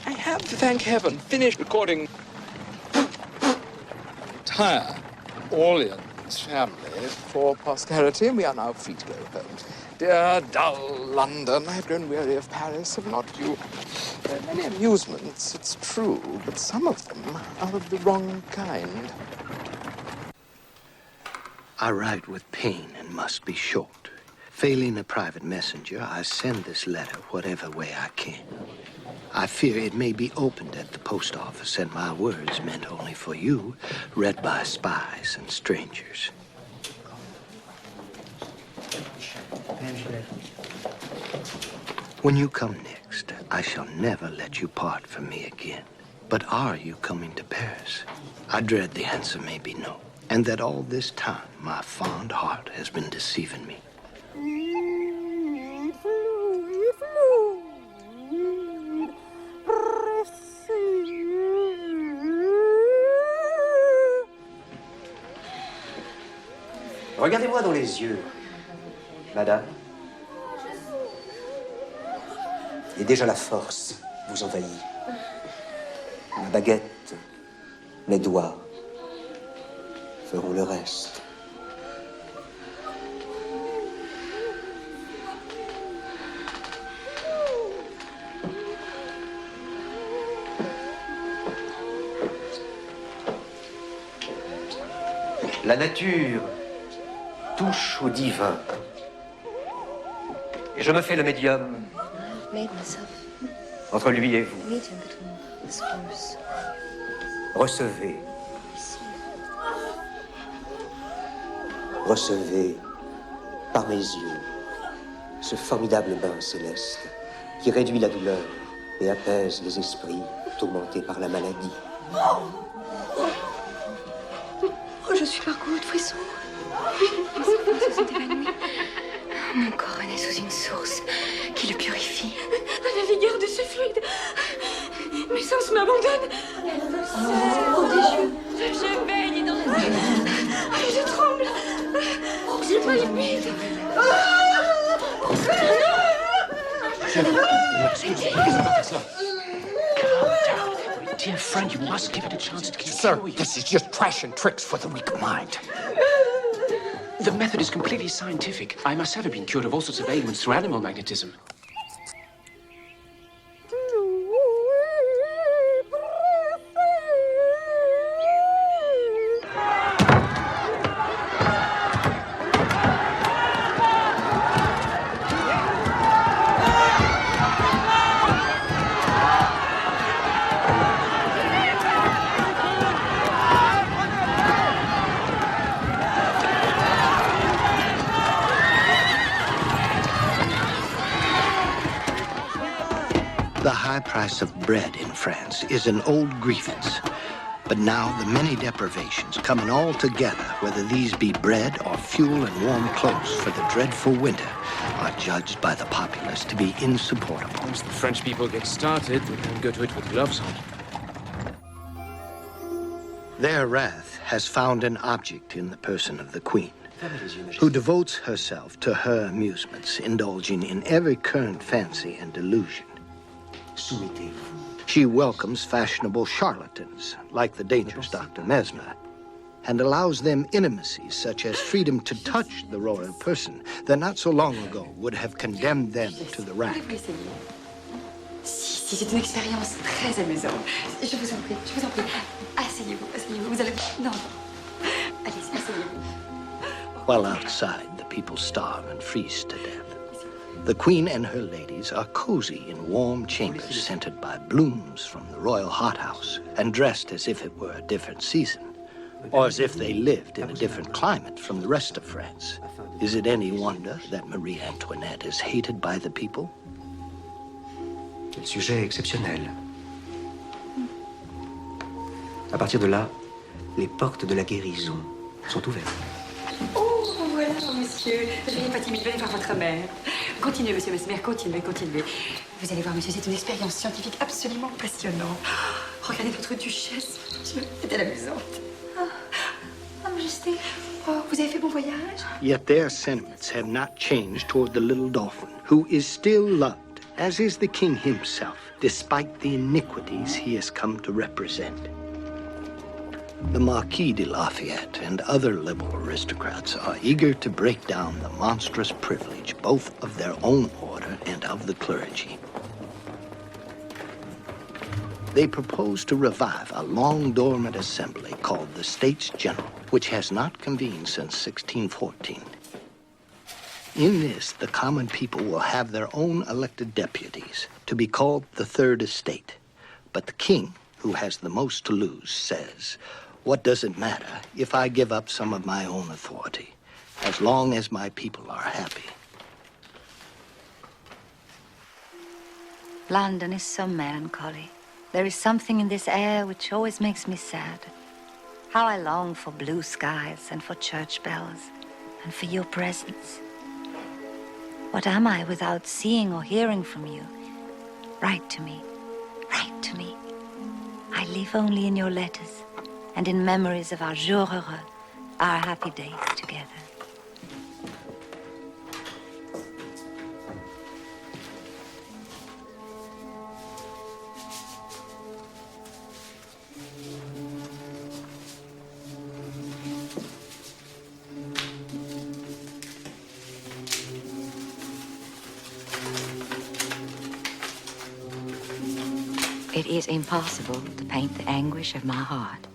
I have, thank heaven, finished recording entire Orleans family for posterity, and we are now free to go home. Dear, dull London, I've grown weary of Paris, have not you? There are many amusements, it's true, but some of them are of the wrong kind. I write with pain and must be short. Failing a private messenger, I send this letter whatever way I can. I fear it may be opened at the post office and my words meant only for you, read by spies and strangers. When you come next, I shall never let you part from me again. But are you coming to Paris? I dread the answer may be no, and that all this time my fond heart has been deceiving me. Regardez-moi dans les yeux, madame. Et déjà la force vous envahit. Ma baguette, mes doigts feront le reste. La nature touche au divin. Et je me fais le médium entre lui et vous. Recevez. Recevez par mes yeux ce formidable bain céleste qui réduit la douleur et apaise les esprits tourmentés par la maladie. Oh, je suis parcourue de frissons. Les enfants se sont évanouis. Mon corps est sous une source qui le purifie. À la vigueur de ce fluide, mes sens m'abandonnent. C'est prodigieux. Je baigne dans la vie. Je tremble. Je palpite. Dear friend, you must give it a chance to keep Sir, this is just trash and tricks for the weak mind. The method is completely scientific. I myself have been cured of all sorts of ailments through animal magnetism. The high price of bread in France is an old grievance. But now the many deprivations coming all together, whether these be bread or fuel and warm clothes for the dreadful winter, are judged by the populace to be insupportable. Once the French people get started, they can go to it with gloves on. Their wrath has found an object in the person of the Queen, who devotes herself to her amusements, indulging in every current fancy and delusion. She welcomes fashionable charlatans, like the dangerous Dr. Mesmer, and allows them intimacies such as freedom to touch the royal person that not so long ago would have condemned them to the rack. Si, c'est une expérience très amusante. Je vous en prie, Asseyez-vous, vous allez... Non, allez-y, asseyez-vous. While outside, the people starve and freeze to death. The Queen and her ladies are cozy in warm chambers scented by blooms from the royal hothouse and dressed as if it were a different season, or as if they lived in a different climate from the rest of France. Is it any wonder that Marie Antoinette is hated by the people? Quel sujet exceptionnel. À partir de là, les portes de la guérison sont ouvertes. Oh, voilà, monsieur. Soyez pas timide, venez voir votre mère. Continuez, monsieur Mesmer, continuez. Vous allez voir, monsieur, c'est une expérience scientifique absolument passionnante. Regardez votre duchesse, mon Dieu, est-elle amusante. Majesté, vous avez fait bon voyage? Yet their sentiments have not changed toward the little dauphin, who is still loved, as is the king himself, despite the iniquities he has come to represent. The Marquis de Lafayette and other liberal aristocrats are eager to break down the monstrous privilege both of their own order and of the clergy. They propose to revive a long-dormant assembly called the States General, which has not convened since 1614. In this, the common people will have their own elected deputies, to be called the Third Estate. But the king, who has the most to lose, says, "What does it matter if I give up some of my own authority, as long as my people are happy?" London is so melancholy. There is something in this air which always makes me sad. How I long for blue skies and for church bells and for your presence. What am I without seeing or hearing from you? Write to me. Write to me. I live only in your letters and in memories of our jours heureux, our happy days together. It is impossible to paint the anguish of my heart.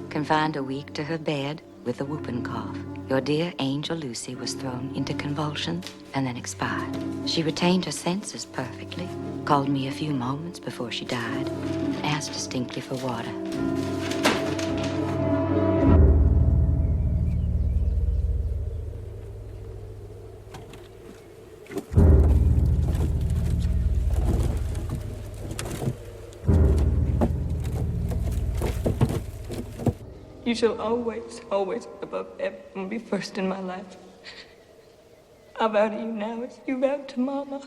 Confined a week to her bed with a whooping cough, your dear angel Lucy was thrown into convulsions and then expired. She retained her senses perfectly, called me a few moments before she died, and asked distinctly for water. You shall always, always, above everything, be first in my life. I vow to you now as you vowed to Mama.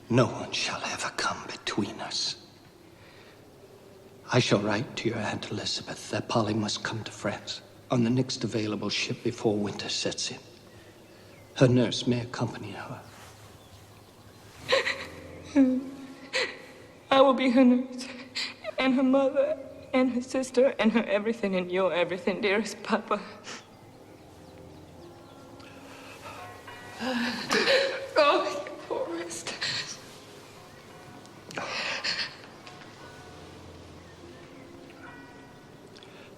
No one shall ever come between us. I shall write to your Aunt Elizabeth that Polly must come to France on the next available ship before winter sets in. Her nurse may accompany her. I will be her nurse, and her mother, and her sister, and her everything, and your everything, dearest Papa. Oh, Forrest.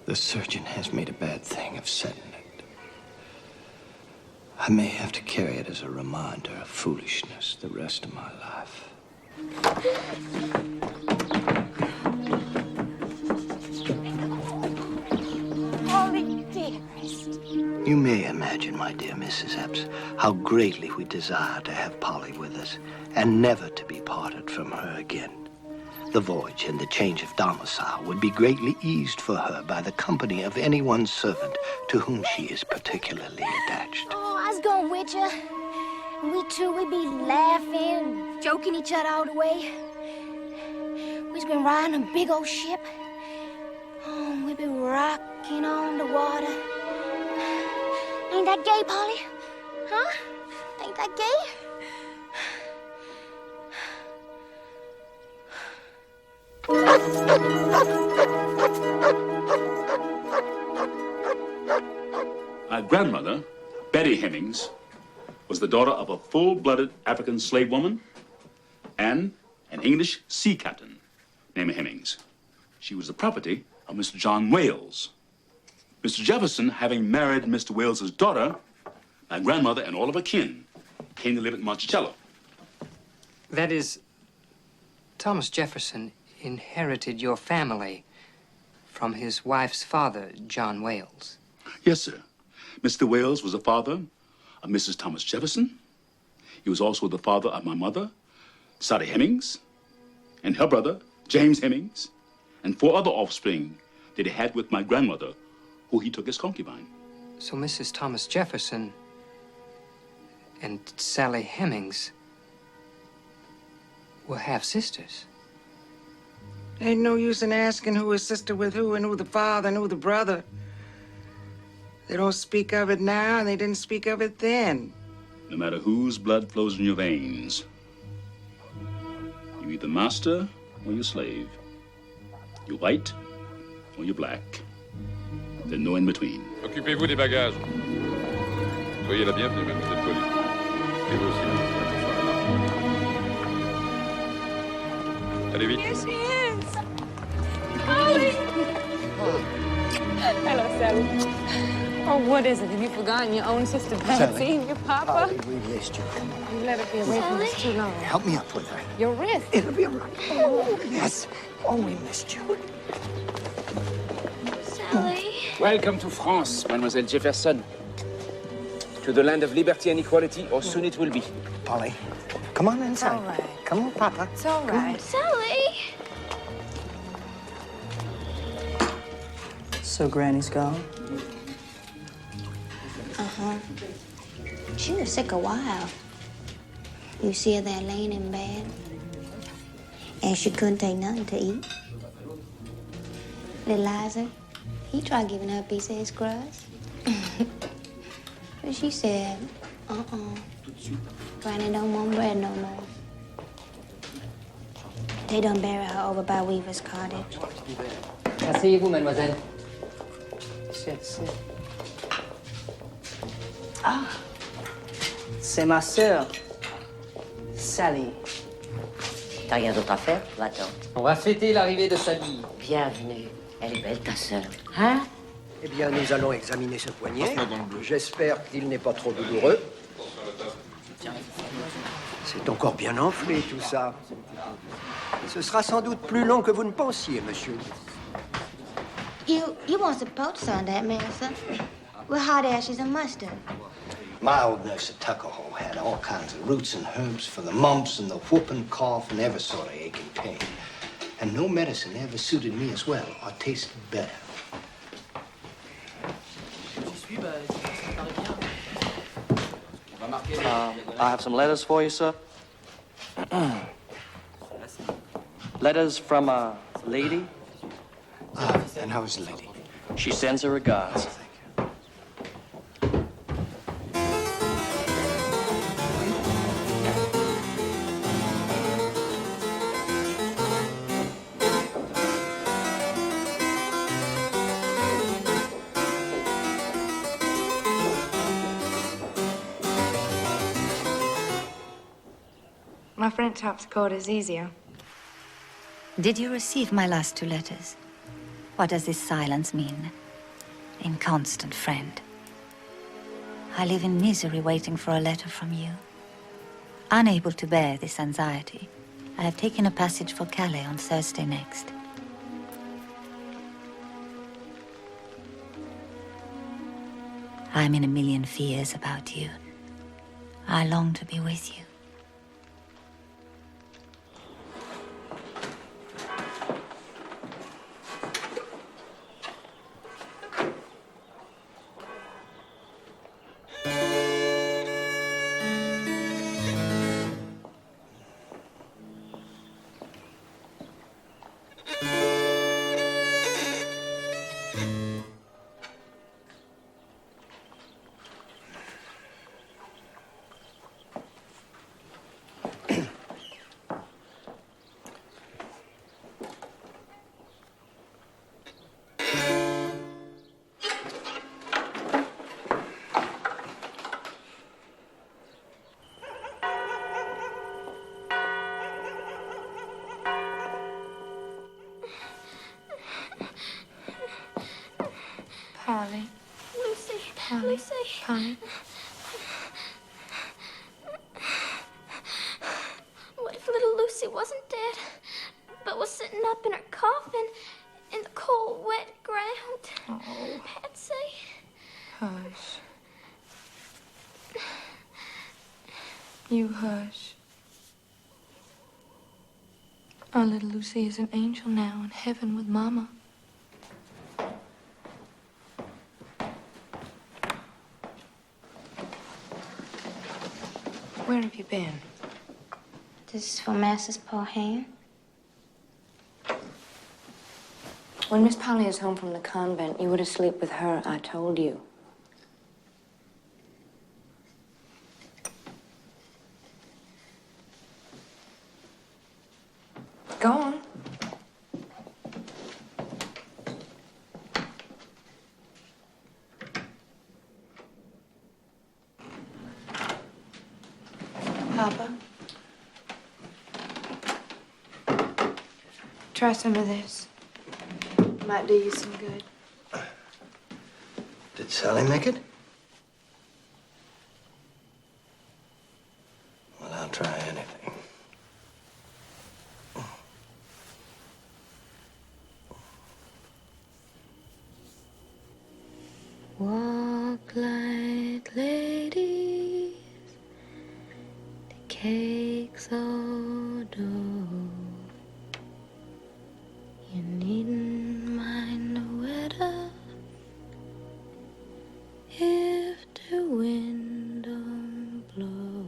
The surgeon has made a bad thing of setting it. I may have to carry it as a reminder of foolishness the rest of my life. Polly, dearest. You may imagine, my dear Mrs. Epps, how greatly we desire to have Polly with us and never to be parted from her again. The voyage and the change of domicile would be greatly eased for her by the company of any one servant to whom she is particularly attached. Oh, I was going with you. We two, we'd be laughing, joking each other all the way. We'd been riding a big old ship. Oh, we'd be rocking on the water. Ain't that gay, Polly? Huh? Ain't that gay? My grandmother, Betty Hemmings, was the daughter of a full-blooded African slave woman and an English sea captain named Hemmings. She was the property of Mr. John Wales. Mr. Jefferson, having married Mr. Wales's daughter, my grandmother and all of her kin came to live at Monticello. That is, Thomas Jefferson inherited your family from his wife's father, John Wales. Yes, sir. Mr. Wales was the father of Mrs. Thomas Jefferson. He was also the father of my mother, Sadie Hemmings, and her brother, James Hemmings, and 4 other offspring that he had with my grandmother, who he took as concubine. So Mrs. Thomas Jefferson and Sally Hemmings were half-sisters. Ain't no use in asking who is sister with who and who the father and who the brother. They don't speak of it now, and they didn't speak of it then. No matter whose blood flows in your veins, you're either master or you're slave. You're white or you're black. There's no in between. Occupez-vous des bagages. Soyez la bienvenue, mademoiselle Polly. Et vous aussi, mademoiselle. Allez vite. Here she is. Polly. Hello, Sally. Oh, what is it? Have you forgotten your own sister Patsy and your papa? Polly, we missed you. Come on. You let her be away from us too long. Help me up with her. Your wrist. It'll be all right. Oh, yes. Oh, we missed you. Sally. Welcome to France, Mademoiselle Jefferson. To the land of liberty and equality, or soon it will be. Polly, come on inside. All right. Come on, Papa. It's all right. Sally. So Granny's gone? Uh-huh. She was sick a while. You see her there laying in bed. And she couldn't take nothing to eat. Little Liza, he tried giving her a piece of his crust. But she said, Granny don't want bread no more. They done bury her over by Weaver's cottage. Asseyez-vous, mademoiselle. C'est... Ah, c'est ma sœur, Sally. T'as rien d'autre à faire? Va-t'en. On va fêter l'arrivée de Sally. Bienvenue. Elle est belle, ta sœur. Hein? Eh bien, nous allons examiner ce poignet. J'espère qu'il n'est pas trop douloureux. C'est encore bien enflé, tout ça. Ce sera sans doute plus long que vous ne pensiez, monsieur. You weren't supposed to sign that, Master. With hot ashes and mustard. My old nurse at Tuckahoe had all kinds of roots and herbs for the mumps and the whooping cough and every sort of ache and pain. And no medicine ever suited me as well or tasted better. I have some letters for you, sir. Letters from a lady. And how is the lady? She sends her regards. My French South Dakota is easier. Did you receive my last 2 letters? What does this silence mean? Inconstant friend. I live in misery waiting for a letter from you. Unable to bear this anxiety, I have taken a passage for Calais on Thursday next. I'm in a million fears about you. I long to be with you. Polly. Lucy. Polly. Lucy. Polly. What if little Lucy wasn't dead, but was sitting up in her coffin in the cold, wet ground? Oh. Patsy. Hush. You hush. Our little Lucy is an angel now in heaven with Mama. Where have you been? This is for Master's poor hand. When Miss Polly is home from the convent, you were to sleep with her, I told you. Go on. Papa. Try some of this. Might do you some good. Did Sally make it? Well, I'll try anything. Walk like ladies, the cake's all dough. You needn't mind the weather if the wind don't blow.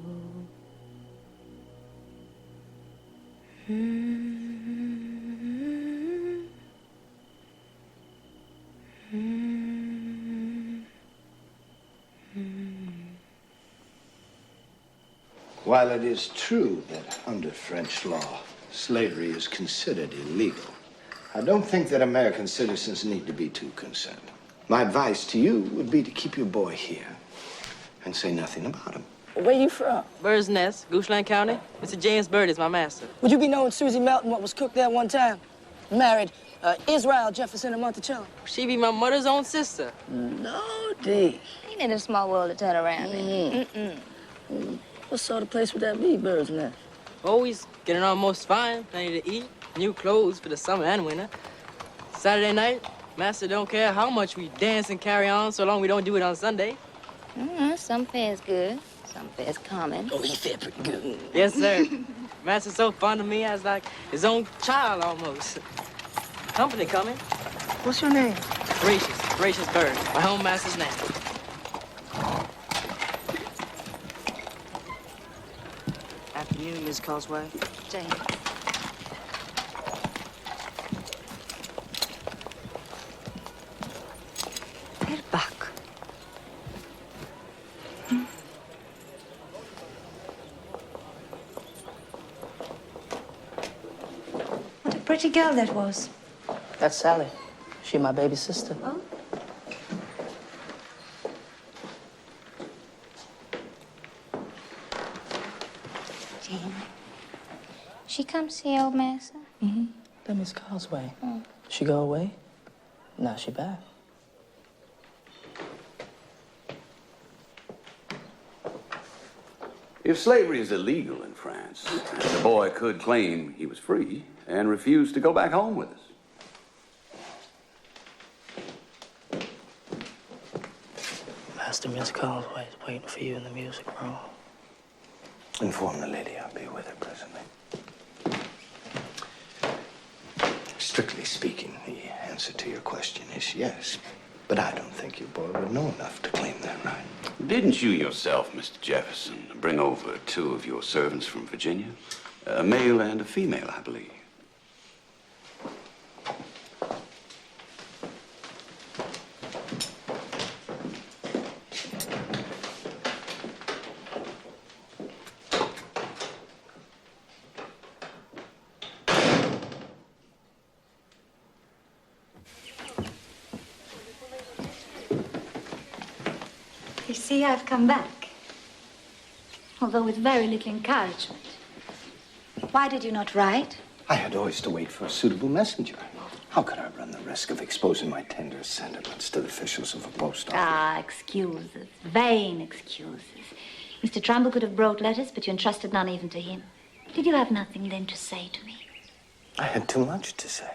While it is true that under French law, slavery is considered illegal, I don't think that American citizens need to be too concerned. My advice to you would be to keep your boy here and say nothing about him. Where you from? Bird's Nest, Goochland County. Mr. James Bird is my master. Would you be knowing Susie Melton, what was cooked there one time? Married Israel Jefferson of Monticello. She be my mother's own sister. No, D. Ain't it a small world to turn around in? What sort of place would that be, Bird's Nest? Always getting on most fine, plenty to eat, new clothes for the summer and winter. Saturday night, master don't care how much we dance and carry on so long we don't do it on Sunday. Some fare's good, some fare's common. Oh, he fed pretty good. Yes, sir. Master's so fond of me, as like his own child almost. Company coming. What's your name? Gracious Bird, my home master's name. Afternoon, Miss Causeway. Jane. Back. What a pretty girl that was. That's Sally. She my baby sister. Oh? Jane. She come see old master? Mm-hmm. That Miss Causeway. She go away? Now she back. If slavery is illegal in France, the boy could claim he was free and refuse to go back home with us. Miss Call's waiting for you in the music room. Inform the lady I'll be with her presently. Strictly speaking, the answer to your question is yes. But I don't think your boy would know enough to claim that right. Didn't you yourself, Mr. Jefferson, bring over 2 of your servants from Virginia? A male and a female, I believe. You see, I've come back, although with very little encouragement. Why did you not write? I had always to wait for a suitable messenger. How could I run the risk of exposing my tender sentiments to the officials of a post office? Ah, excuses. Vain excuses. Mr. Trumbull could have brought letters, but you entrusted none even to him. Did you have nothing then to say to me? I had too much to say.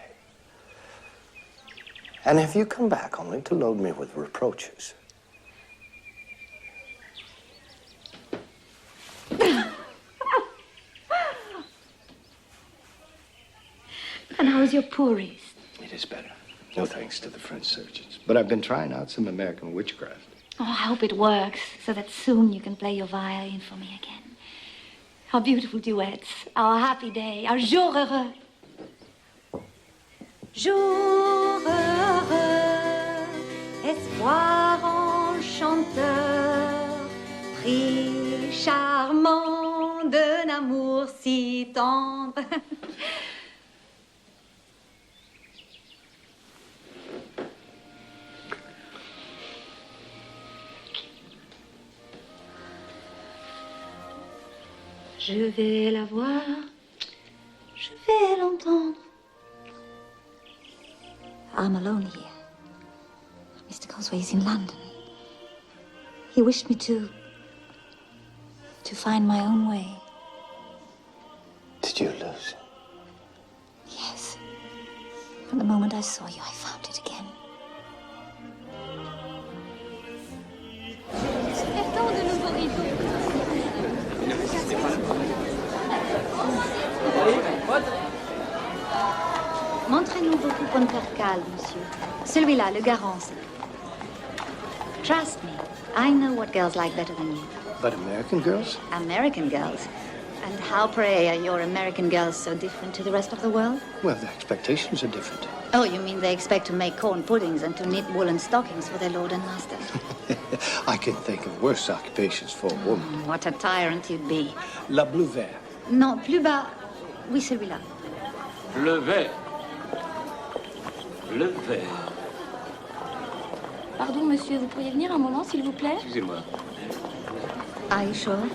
And have you come back only to load me with reproaches? And how's your poor East? It is better. No thanks to the French surgeons. But I've been trying out some American witchcraft. Oh, I hope it works, so that soon you can play your violin for me again. Our beautiful duets, our happy day, our jour heureux. Jour heureux, espoir enchanteur, prix charmant d'un amour si tendre. Je vais la voir, je vais l'entendre. I'm alone here. Mr. Cosway is in London. He wished me to find my own way. Did you lose? Yes. From the moment I saw you, I found it again. J'espère de nouveaux rideaux. Montrez-nous vos coupons percales, monsieur. Celui-là, le Garance. Trust me, I know what girls like better than you. But American girls? American girls? And how, pray, are your American girls so different to the rest of the world? Well, their expectations are different. Oh, you mean they expect to make corn puddings and to knit woolen stockings for their lord and master? I can think of worse occupations for a woman. What a tyrant you'd be. La bleu vert. Non, plus bas. Oui, celui-là. Le vert. Le vert. Pardon, monsieur, vous pourriez venir un moment, s'il vous plaît? Excusez-moi. Are you sure?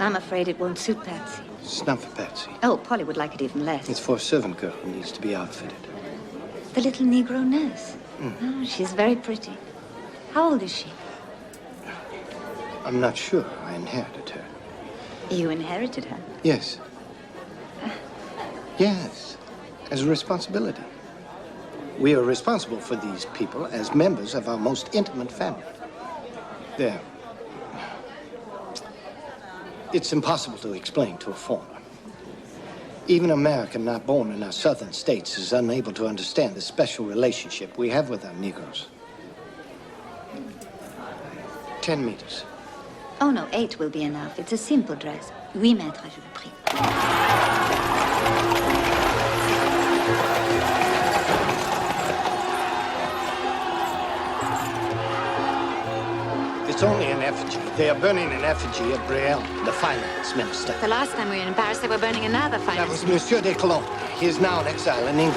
I'm afraid it won't suit Patsy. It's not for Patsy. Oh, Polly would like it even less. It's for a servant girl who needs to be outfitted. The little Negro nurse. Oh, she's very pretty. How old is she? I'm not sure. I inherited her. You inherited her? Yes. Yes. As a responsibility. We are responsible for these people as members of our most intimate family. There. It's impossible to explain to a foreigner. Even an American not born in our southern states is unable to understand the special relationship we have with our Negroes. 10 meters. Oh, no, 8 will be enough. It's a simple dress. 8 mètres, je vous prie. It's only an effigy. They are burning an effigy of Brielle, the finance minister. The last time we were in Paris, they were burning another finance. That was Monsieur de Cologne. He is now in exile in England.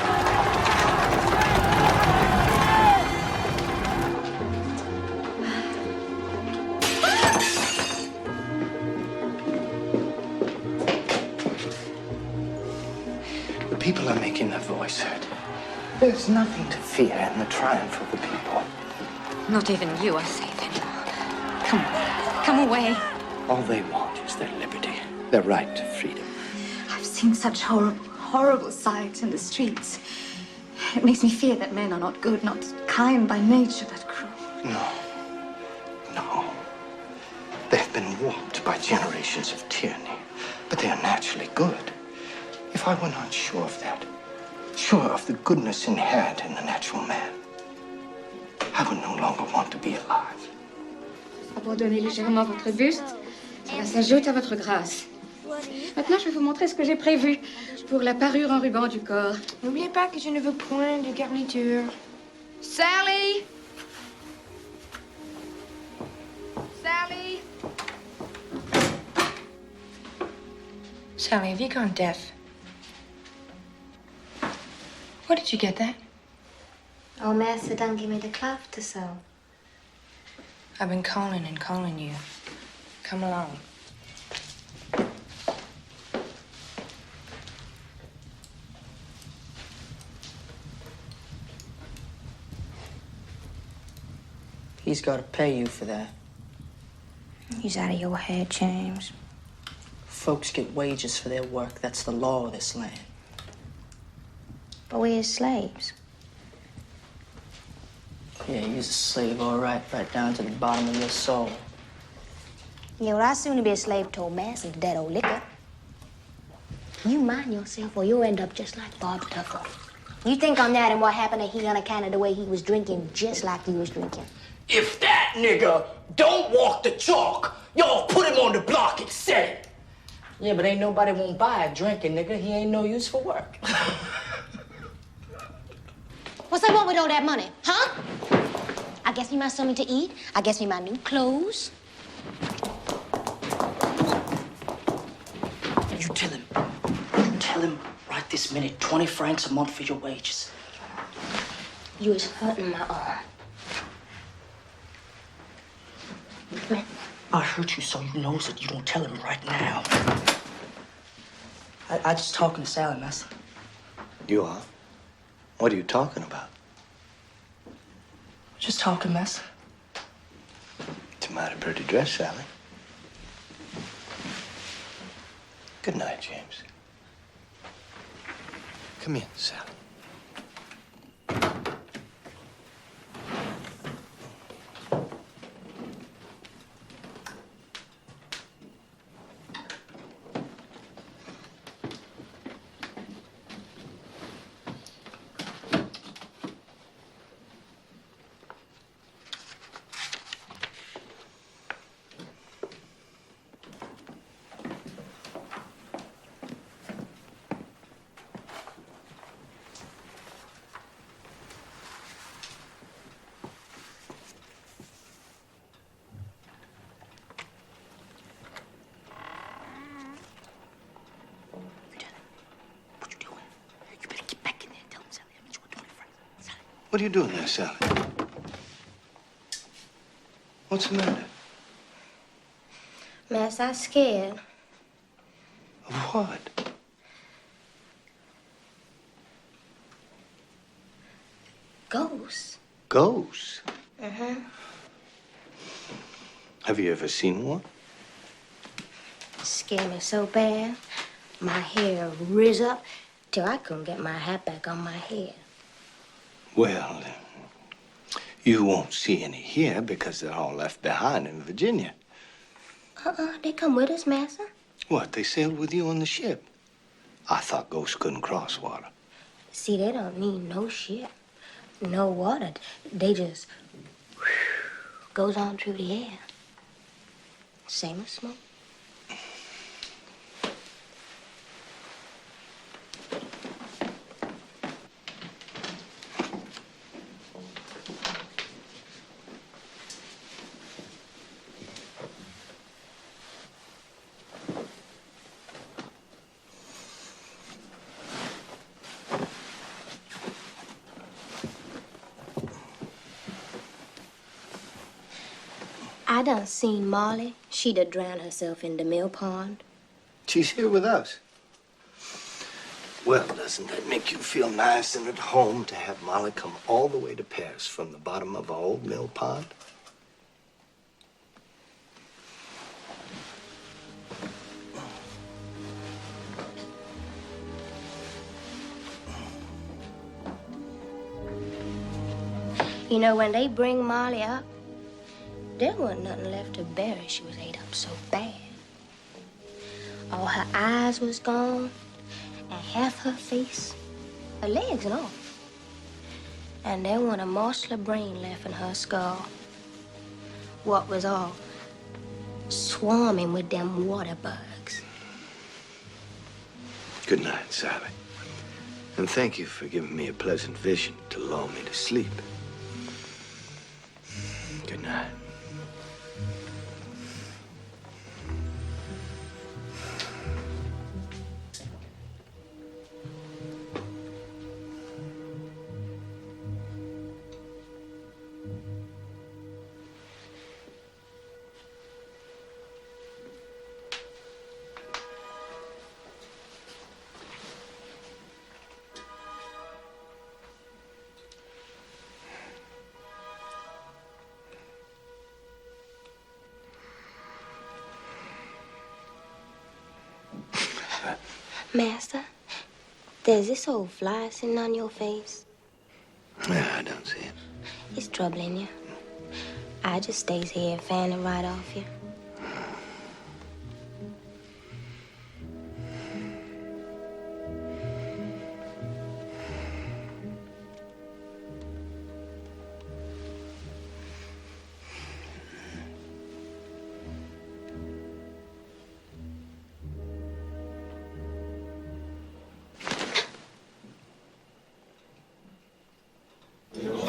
The people are making their voice heard. There's nothing to fear in the triumph of the people. Not even you are safe anymore. Come away. All they want is their liberty, their right to freedom. I've seen such horrible, horrible sights in the streets. It makes me fear that men are not good, not kind by nature, but cruel. No. No. shaped by generations of tyranny, but they are naturally good. If I were not sure of that, sure of the goodness inherent in the natural man, I would no longer want to be alive. Abandonnez légèrement votre buste. Cela s'ajoute à votre grâce. Maintenant, je vais vous montrer ce que j'ai prévu pour la parure en ruban du corps. N'oubliez pas que je ne veux point de garniture. Sally! Sally! Sally, have you gone deaf? Where did you get that? Oh, Master done give me the cloth to sew. I've been calling and calling you. Come along. He's got to pay you for that. He's out of your head, James. Folks get wages for their work. That's the law of this land. But we're his slaves. Yeah, he's a slave, all right down to the bottom of your soul. Yeah, well, I'd sooner be a slave to old Master than that old liquor. You mind yourself or you'll end up just like Bob Tucker. You think on that and what happened to he on account of the way he was drinking just like he was drinking. If that nigga don't walk the talk, y'all put him on the block and set it. Yeah, but ain't nobody won't buy a drinking nigga. He ain't no use for work. What's I want with all that money, huh? I guess me my something to eat. I guess me my new clothes. You tell him right this minute, 20 francs a month for your wages. You is hurting my arm. I hurt you so you knows it. You don't tell him right now. I just talking to Sally, Master. You are? What are you talking about? Just talking, Master. It's a mighty pretty dress, Sally. Good night, James. Come in, Sally. What are you doing there, Sally? What's the matter? Master, I'm scared. Of what? Ghosts. Ghosts? Uh-huh. Have you ever seen one? Scared me so bad, my hair riz up till I couldn't get my hat back on my head. Well, you won't see any here because they're all left behind in Virginia. They come with us, Master. What, they sailed with you on the ship? I thought ghosts couldn't cross water. See, they don't need no ship, no water. They just goes on through the air. Same as smoke. I done seen Molly. She'd have drowned herself in the mill pond. She's here with us. Well, doesn't that make you feel nice and at home to have Molly come all the way to Paris from the bottom of an old mill pond? You know, when they bring Molly up, there wasn't nothing left to bury. She was ate up so bad. All her eyes was gone, and half her face, her legs and all. And there wasn't a morsel of brain left in her skull. What was all swarming with them water bugs. Good night, Sally. And thank you for giving me a pleasant vision to lull me to sleep. Good night. Master, there's this old fly sitting on your face. Yeah, I don't see it. It's troubling you. I just stays here and fan it right off you.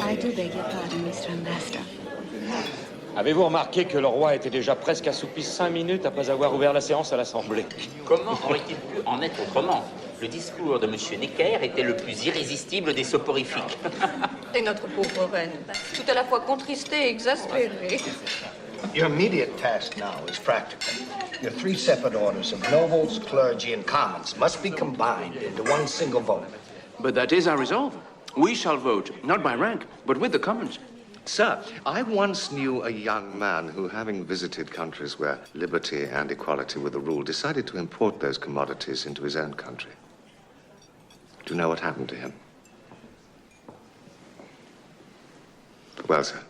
I do beg your pardon, Mr. Ambassador. Avez-vous remarqué que le roi était déjà presque assoupi 5 minutes après avoir ouvert la séance à l'Assemblée? Comment aurait-il pu en être autrement? Le discours de M. Necker était le plus irrésistible des soporifiques. Et notre pauvre reine, tout à la fois contristée et exaspérée. Your immediate task now is practical. Your 3 separate orders of nobles, clergy, and commons must be combined into one single vote. But that is our resolve. We shall vote, not by rank, but with the commons. Sir, I once knew a young man who, having visited countries where liberty and equality were the rule, decided to import those commodities into his own country. Do you know what happened to him? Well, sir,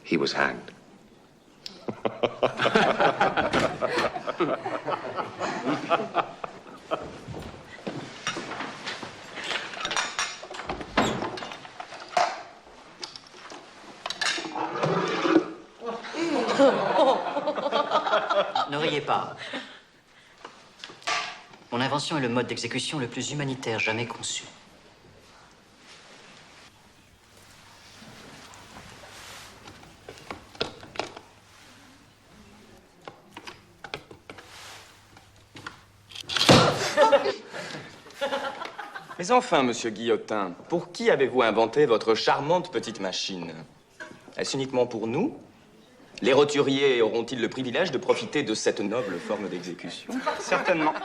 he was hanged. Ne riez pas. Mon invention est le mode d'exécution le plus humanitaire jamais conçu. Mais enfin, monsieur Guillotin, pour qui avez-vous inventé votre charmante petite machine? Est-ce uniquement pour nous? Les roturiers auront-ils le privilège de profiter de cette noble forme d'exécution? Certainement.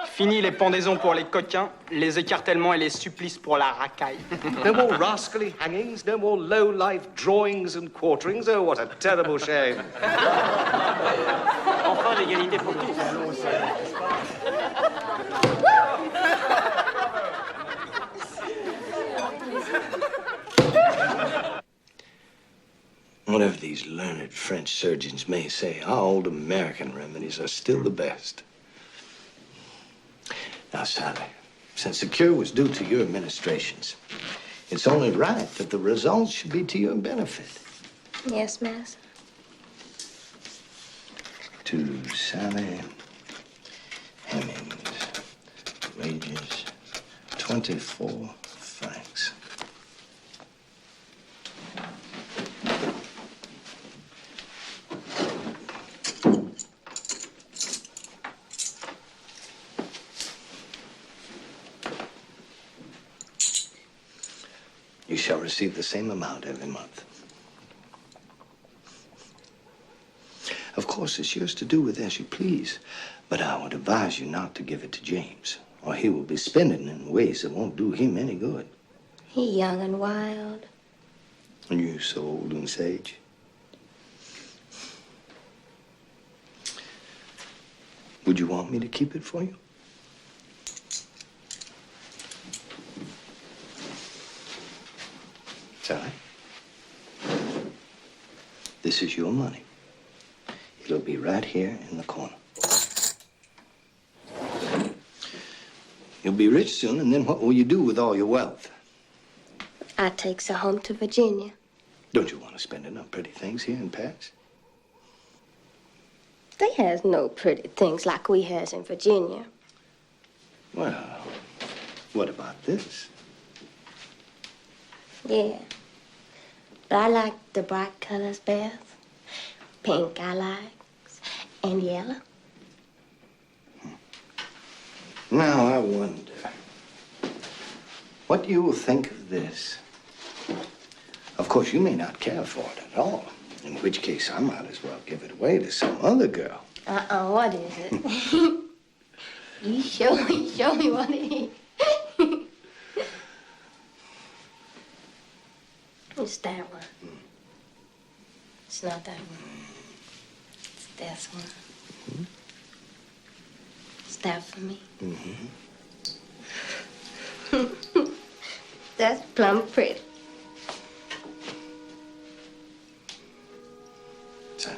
Fini les pendaisons pour les coquins, les écartèlements et les supplices pour la racaille. No more rascally hangings, no more low-life drawings and quarterings. Oh, what a terrible shame. Enfin, l'égalité pour tous. Whatever these learned French surgeons may say, our old American remedies are still the best. Now, Sally, since the cure was due to your administrations, it's only right that the results should be to your benefit. Yes, Master. To Sally Hemings, wages 24 francs. You shall receive the same amount every month. Of course, it's yours to do with as you please, but I would advise you not to give it to James, or he will be spending it in ways that won't do him any good. He young and wild. And you so old and sage. Would you want me to keep it for you? Sally, this is your money. It'll be right here in the corner. You'll be rich soon, and then what will you do with all your wealth? I takes her home to Virginia. Don't you want to spend it on pretty things here in Paris? They has no pretty things like we has in Virginia. Well, what about this? Yeah. But I like the bright colors best. Pink I likes, and yellow. Now, I wonder what you will think of this. Of course, you may not care for it at all, in which case I might as well give it away to some other girl. What is it? You show me what it is. It's that one. It's not that one. It's this one. It's that for me. That's plumb pretty. So.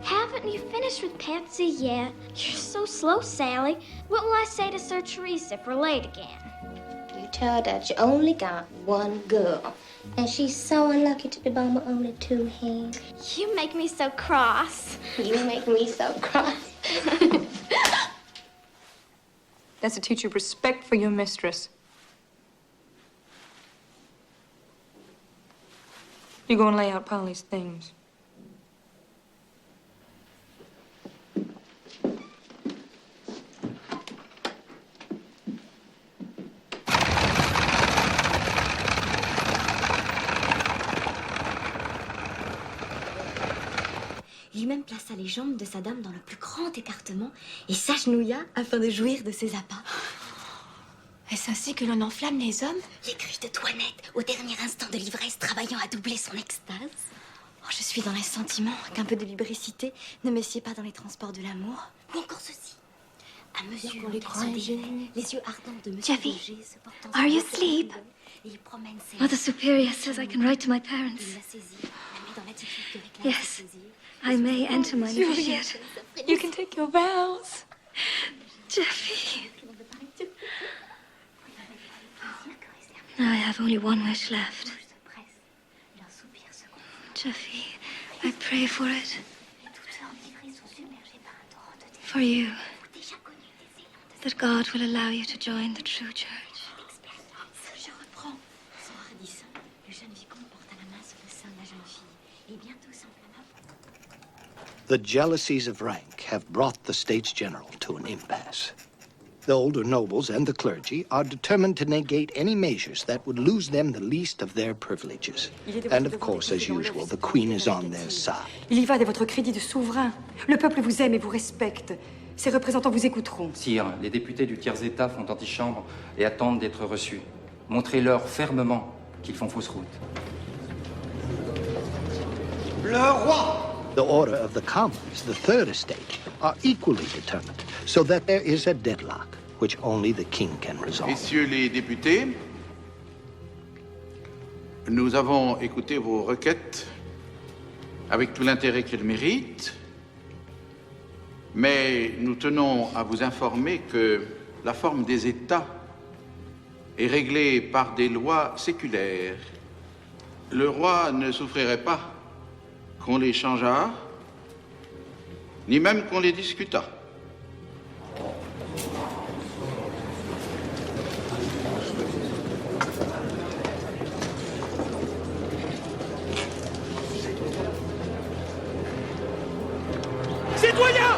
Haven't you finished with Patsy yet? You're so slow, Sally. What will I say to Sir Teresa if we're late again? You tell her that you only got one girl, and she's so unlucky to be born with only two hands. You make me so cross. You make me so cross. That's to teach you respect for your mistress. You go and lay out Polly's things. Il même plaça les jambes de sa dame dans le plus grand écartement et s'agenouilla afin de jouir de ses appâts. Est-ce ainsi que l'on enflamme les hommes? Les cris de Toinette, au dernier instant de l'ivresse, travaillant à doubler son extase. Oh, je suis dans les sentiments, qu'un peu de lubricité ne messied pas dans les transports de l'amour. Ou encore ceci. À mesure les qu'il se défait, les yeux ardents de M. Jeffy, Roger se portant are you sur le asleep? et il promène ses Mother Superior says I can write to my parents. Il la saisit, la met dans l'attitude que réclame Yes, ses désirs. I may enter my Juliet, novitiate. you can take your vows. Jeffy. Now I have only one wish left. Jeffy, I pray for it. For you. That God will allow you to join the true church. The jealousies of rank have brought the States General to an impasse. The older nobles and the clergy are determined to negate any measures that would lose them the least of their privileges. And of course, as usual, the Queen is on their side. Il y va de votre crédit de souverain. Le peuple vous aime et vous respecte. Ses représentants vous écouteront. Sire, les députés du tiers-État font antichambre et attendent d'être reçus. Montrez-leur fermement qu'ils font fausse route. Le roi! The order of the Commons, the Third Estate, are equally determined, so that there is a deadlock, which only the king can resolve. Messieurs les députés, nous avons écouté vos requêtes avec tout l'intérêt qu'elles méritent, mais nous tenons à vous informer que la forme des États est réglée par des lois séculaires. Le roi ne souffrirait pas qu'on les changeât, ni même qu'on les discutât. Citoyens,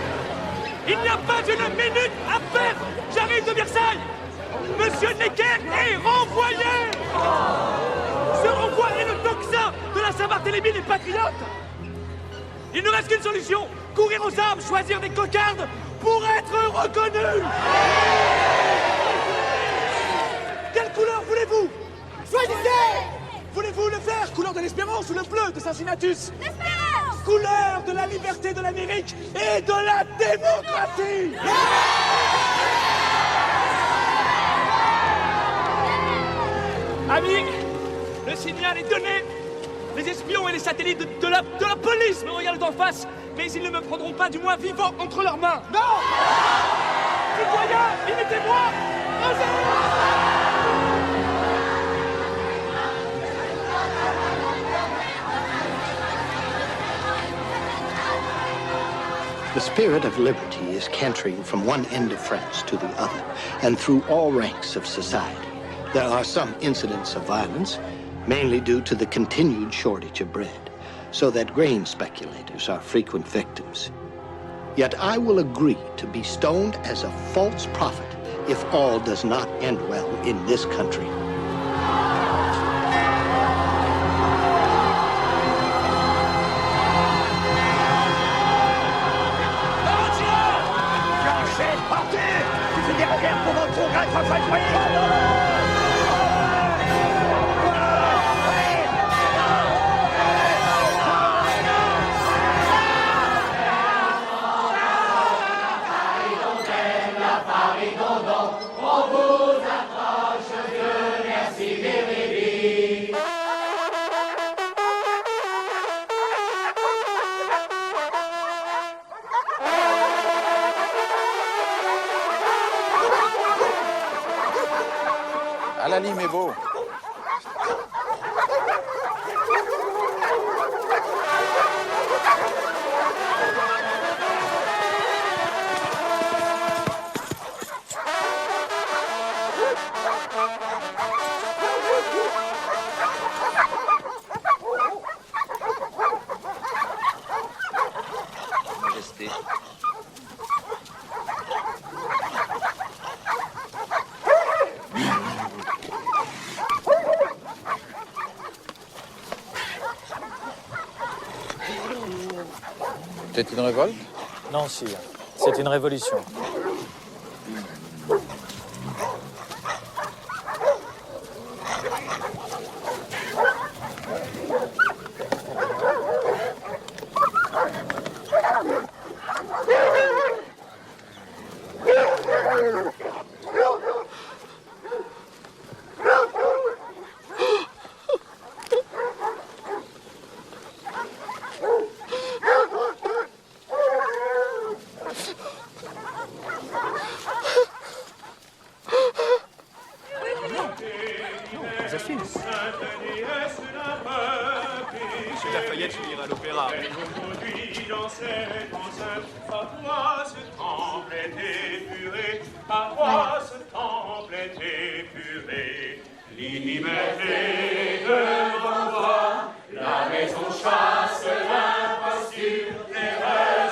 il n'y a pas une minute à perdre. J'arrive de Versailles. Monsieur Necker est renvoyé. Ce renvoi est le tocsin de la Saint-Barthélemy des patriotes. Il ne reste qu'une solution, courir aux armes, choisir des cocardes pour être reconnus. Quelle couleur voulez-vous? Choisissez! Voulez-vous le vert, couleur de l'espérance, ou le bleu de Cincinnatus? L'espérance! Couleur de la liberté de l'Amérique et de la démocratie! Amis, le signal est donné. Les espions et les satellites de la police me regardent en face, mais ils ne me prendront pas, du moins vivant, entre leurs mains. Non! Citoyens, imitez-moi! The spirit of liberty is cantering from one end of France to the other, and through all ranks of society. There are some incidents of violence, mainly due to the continued shortage of bread, so that grain speculators are frequent victims. Yet I will agree to be stoned as a false prophet if all does not end well in this country. Pour votre progrès, François Joyer! À la lime est beau. Majesté. C'est une révolte? Non, sire. C'est une révolution. Monsieur Lafayette finira l'opéra. Aujourd'hui dans cette enceinte, à toi ce temple est épuré, à toi ce temple est épuré. Liberté devant toi, la raison chasse l'imposture, terreur.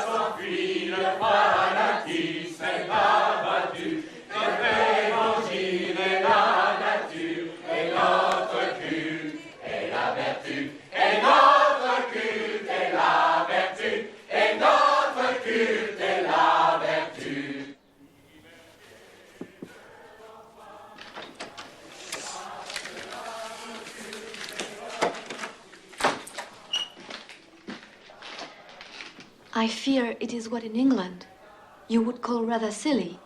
I fear it is what in England you would call rather silly.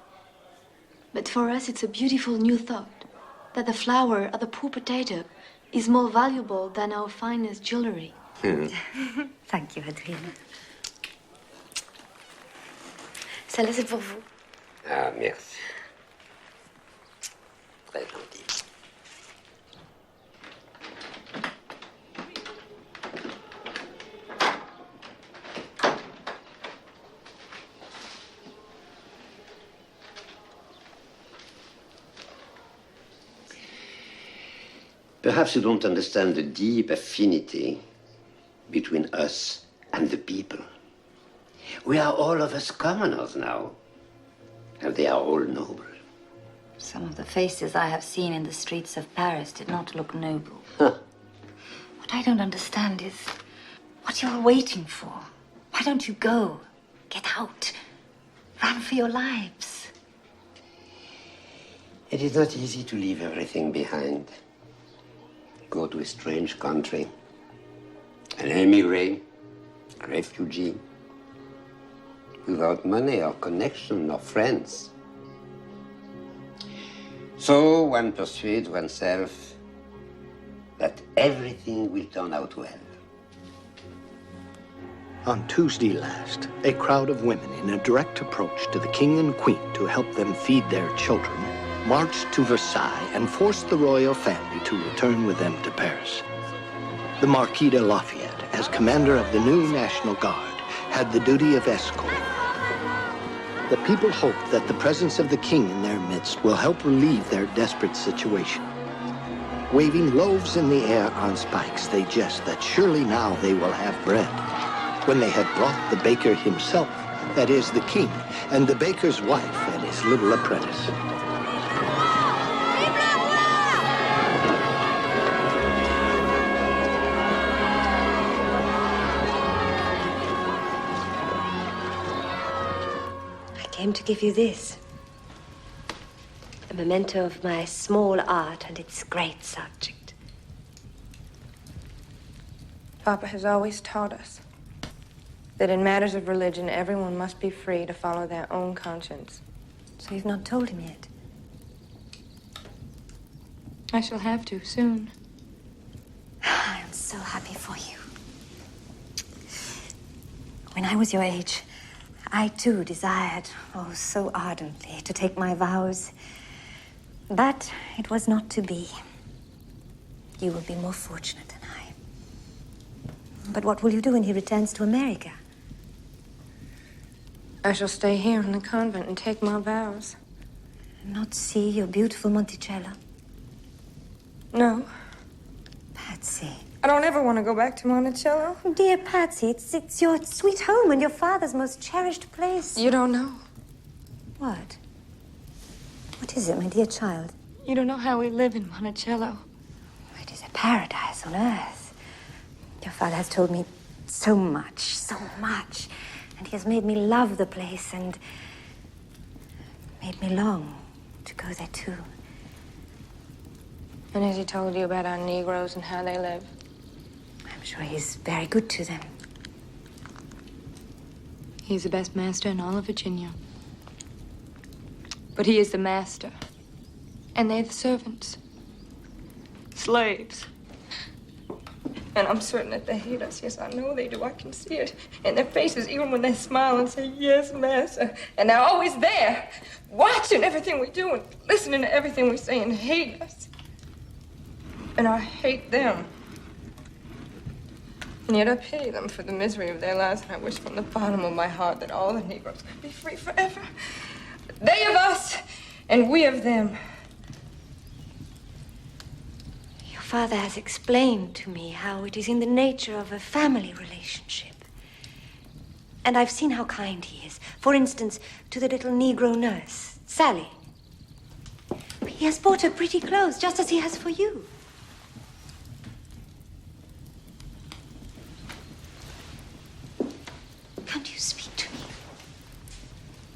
But for us, it's a beautiful new thought that the flower of the poor potato is more valuable than our finest jewelry. Thank you, Adrien. Celle-là, c'est pour vous. Ah, merci. Très gentil. Perhaps you don't understand the deep affinity between us and the people. We are all of us commoners now, and they are all noble. Some of the faces I have seen in the streets of Paris did not look noble. Huh. What I don't understand is what you're waiting for. Why don't you go? Get out. Run for your lives. It is not easy to leave everything behind. Go to a strange country, an emigre, a refugee, without money or connection or friends. So one persuades oneself that everything will turn out well. On Tuesday last, a crowd of women in a direct approach to the king and queen to help them feed their children marched to Versailles and forced the royal family to return with them to Paris. The Marquis de Lafayette, as commander of the new National Guard, had the duty of escort. The people hope that the presence of the king in their midst will help relieve their desperate situation. Waving loaves in the air on spikes, they jest that surely now they will have bread. When they had brought the baker himself, that is the king, and the baker's wife and his little apprentice. I came to give you this. A memento of my small art and its great subject. Papa has always taught us that in matters of religion, everyone must be free to follow their own conscience. So you've not told him yet? I shall have to soon. I am so happy for you. When I was your age, I too desired, oh, so ardently, to take my vows. But it was not to be. You will be more fortunate than I. But what will you do when he returns to America? I shall stay here in the convent and take my vows. Not see your beautiful Monticello? No. Patsy. I don't ever want to go back to Monticello. Dear Patsy, it's your sweet home and your father's most cherished place. You don't know. What? What is it, my dear child? You don't know how we live in Monticello. It is a paradise on earth. Your father has told me so much. And he has made me love the place and made me long to go there too. And has he told you about our Negroes and how they live? I'm sure he's very good to them. He's the best master in all of Virginia. But he is the master. And they're the servants. Slaves. And I'm certain that they hate us. Yes, I know they do. I can see it in their faces, even when they smile and say, yes, master. And they're always there, watching everything we do and listening to everything we say and hate us. And I hate them. And yet I pity them for the misery of their lives, and I wish from the bottom of my heart that all the Negroes could be free forever. They of us, and we of them. Your father has explained to me how it is in the nature of a family relationship. And I've seen how kind he is. For instance, to the little Negro nurse, Sally. He has bought her pretty clothes, just as he has for you. Can't you speak to me?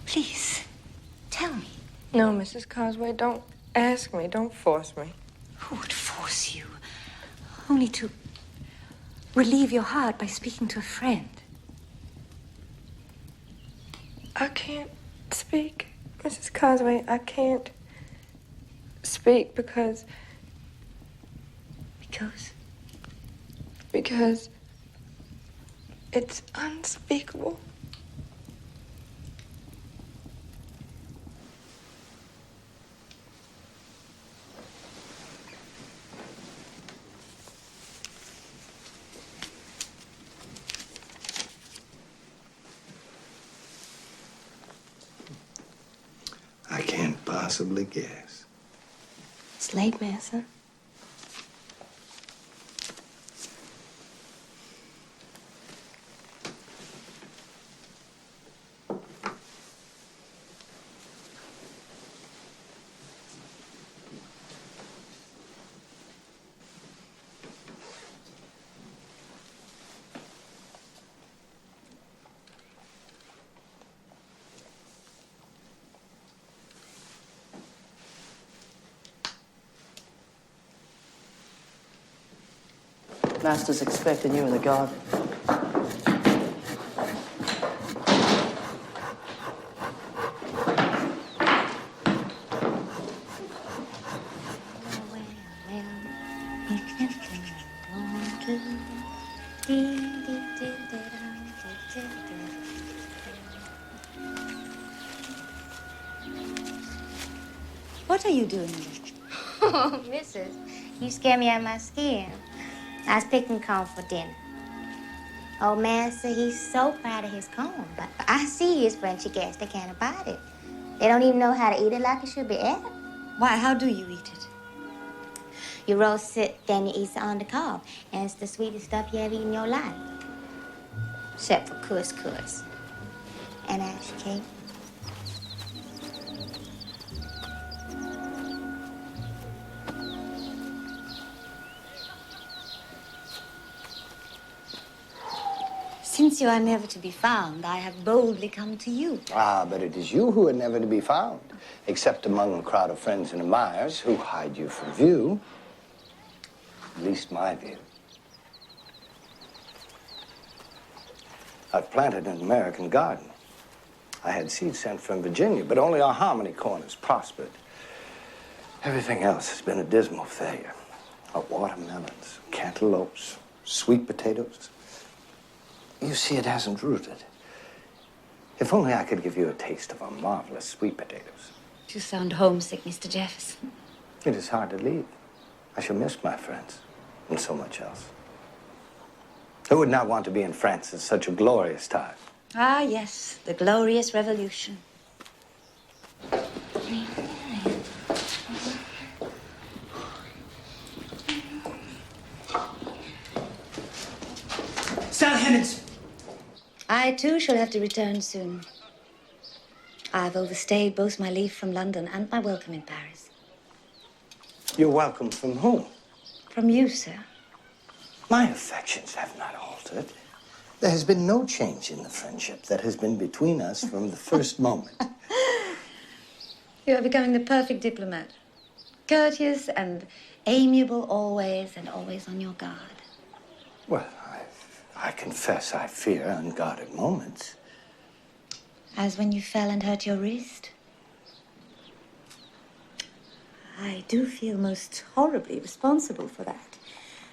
Please, tell me. No, Mrs. Causeway, don't ask me. Don't force me. Who would force you? Only to relieve your heart by speaking to a friend. I can't speak, Mrs. Causeway. I can't speak because... Because it's unspeakable. I can't possibly guess. It's late, Massa. Master's expecting you in the garden. What are you doing? Oh, missus, you scare me out of my skin. I was picking corn for dinner. Old Master, he's so proud of his corn, but I see his Frenchy guests, they can't abide it. They don't even know how to eat it like it should be ate. Why, how do you eat it? You roast it, then you eat it on the cob, and it's the sweetest stuff you ever eaten in your life. Except for couscous and ash cake. Since you are never to be found, I have boldly come to you. Ah, but it is you who are never to be found, except among a crowd of friends and admirers who hide you from view. At least my view. I've planted an American garden. I had seeds sent from Virginia, but only our harmony corn has prospered. Everything else has been a dismal failure. Our watermelons, cantaloupes, sweet potatoes. You see, it hasn't rooted. If only I could give you a taste of our marvelous sweet potatoes. You sound homesick, Mr. Jefferson. It is hard to leave. I shall miss my friends and so much else. Who would not want to be in France at such a glorious time? Ah, yes, the glorious revolution. Sally Hemings! I, too, shall have to return soon. I've overstayed both my leave from London and my welcome in Paris. You're welcome from whom? From you, sir. My affections have not altered. There has been no change in the friendship that has been between us from the first moment. You are becoming the perfect diplomat. Courteous and amiable always, and always on your guard. Well, I confess I fear unguarded moments. As when you fell and hurt your wrist. I do feel most horribly responsible for that.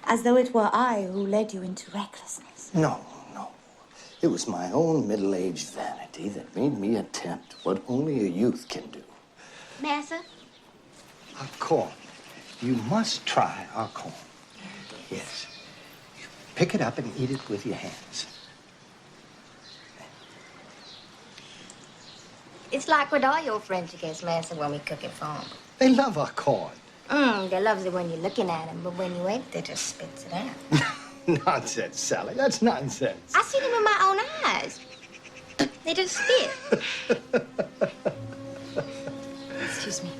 As though it were I who led you into recklessness. No. It was my own middle-aged vanity that made me attempt what only a youth can do. Massa? Our corn. You must try our corn. Yes. You pick it up and eat it with your hands. It's like with all your French against Massa when we cook it for them. They love our corn. They loves it when you're looking at them, but when you ain't, they just spits it out. Nonsense, Sally. That's nonsense. I see them in my own eyes. They just spit. Excuse me.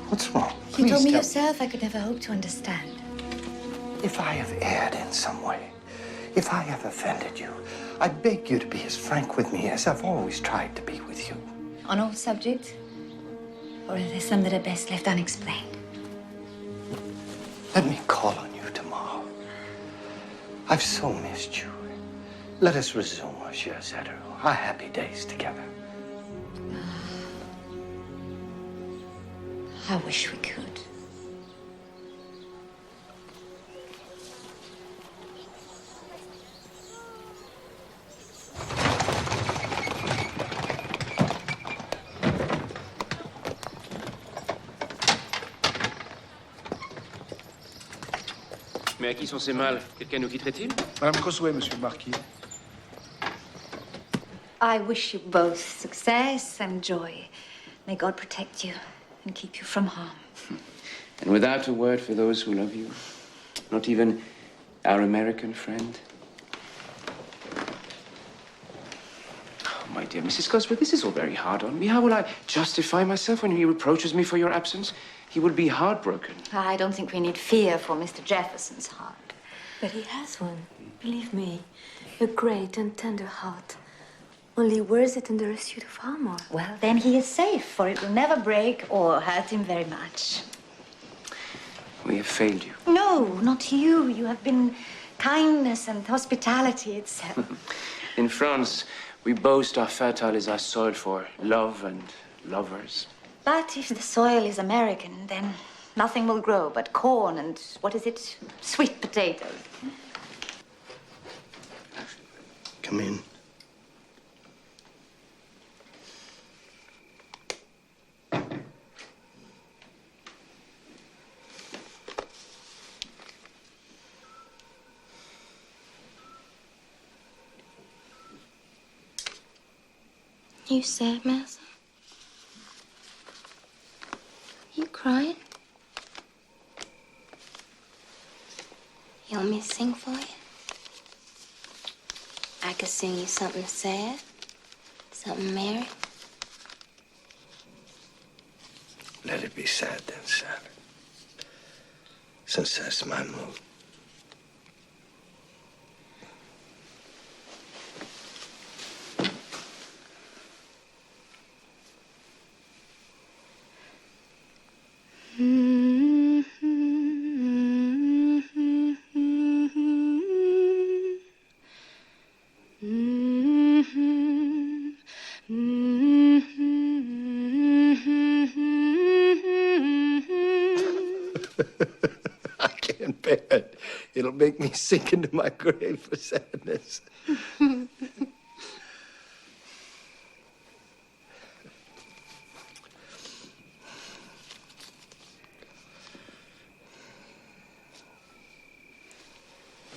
What's wrong? You told me tell yourself I could never hope to understand. If I have erred in some way, If I have offended you, I beg you to be as frank with me as I've always tried to be with you. On all subjects? Or are there some that are best left unexplained? Let me call on you tomorrow. I've so missed you. Let us resume, Monsieur Zetero, our happy days together. I wish we could. Mais à qui sont ces mâles? Quelqu'un nous quitterait-il? Madame Crosway, monsieur le marquis. I wish you both success and joy. May God protect you and keep you from harm. And without a word for those who love you? Not even our American friend? Oh, my dear Mrs. Cosgrove, this is all very hard on me. How will I justify myself when he reproaches me for your absence? He will be heartbroken. I don't think we need fear for Mr. Jefferson's heart. But he has one, believe me. A great and tender heart. Only wears it under a suit of armor. Well, then he is safe, for it will never break or hurt him very much. We have failed you. No, not you. You have been kindness and hospitality itself. In France, we boast our fertile is our soil for love and lovers. But if the soil is American, then nothing will grow but corn and, what is it, sweet potatoes. Come in. You sad, Massa? You crying? You want me to sing for you? I could sing you something sad, something merry. Let it be sad then, Sally. Since that's my mood. I can't bear it. It'll make me sink into my grave for sadness.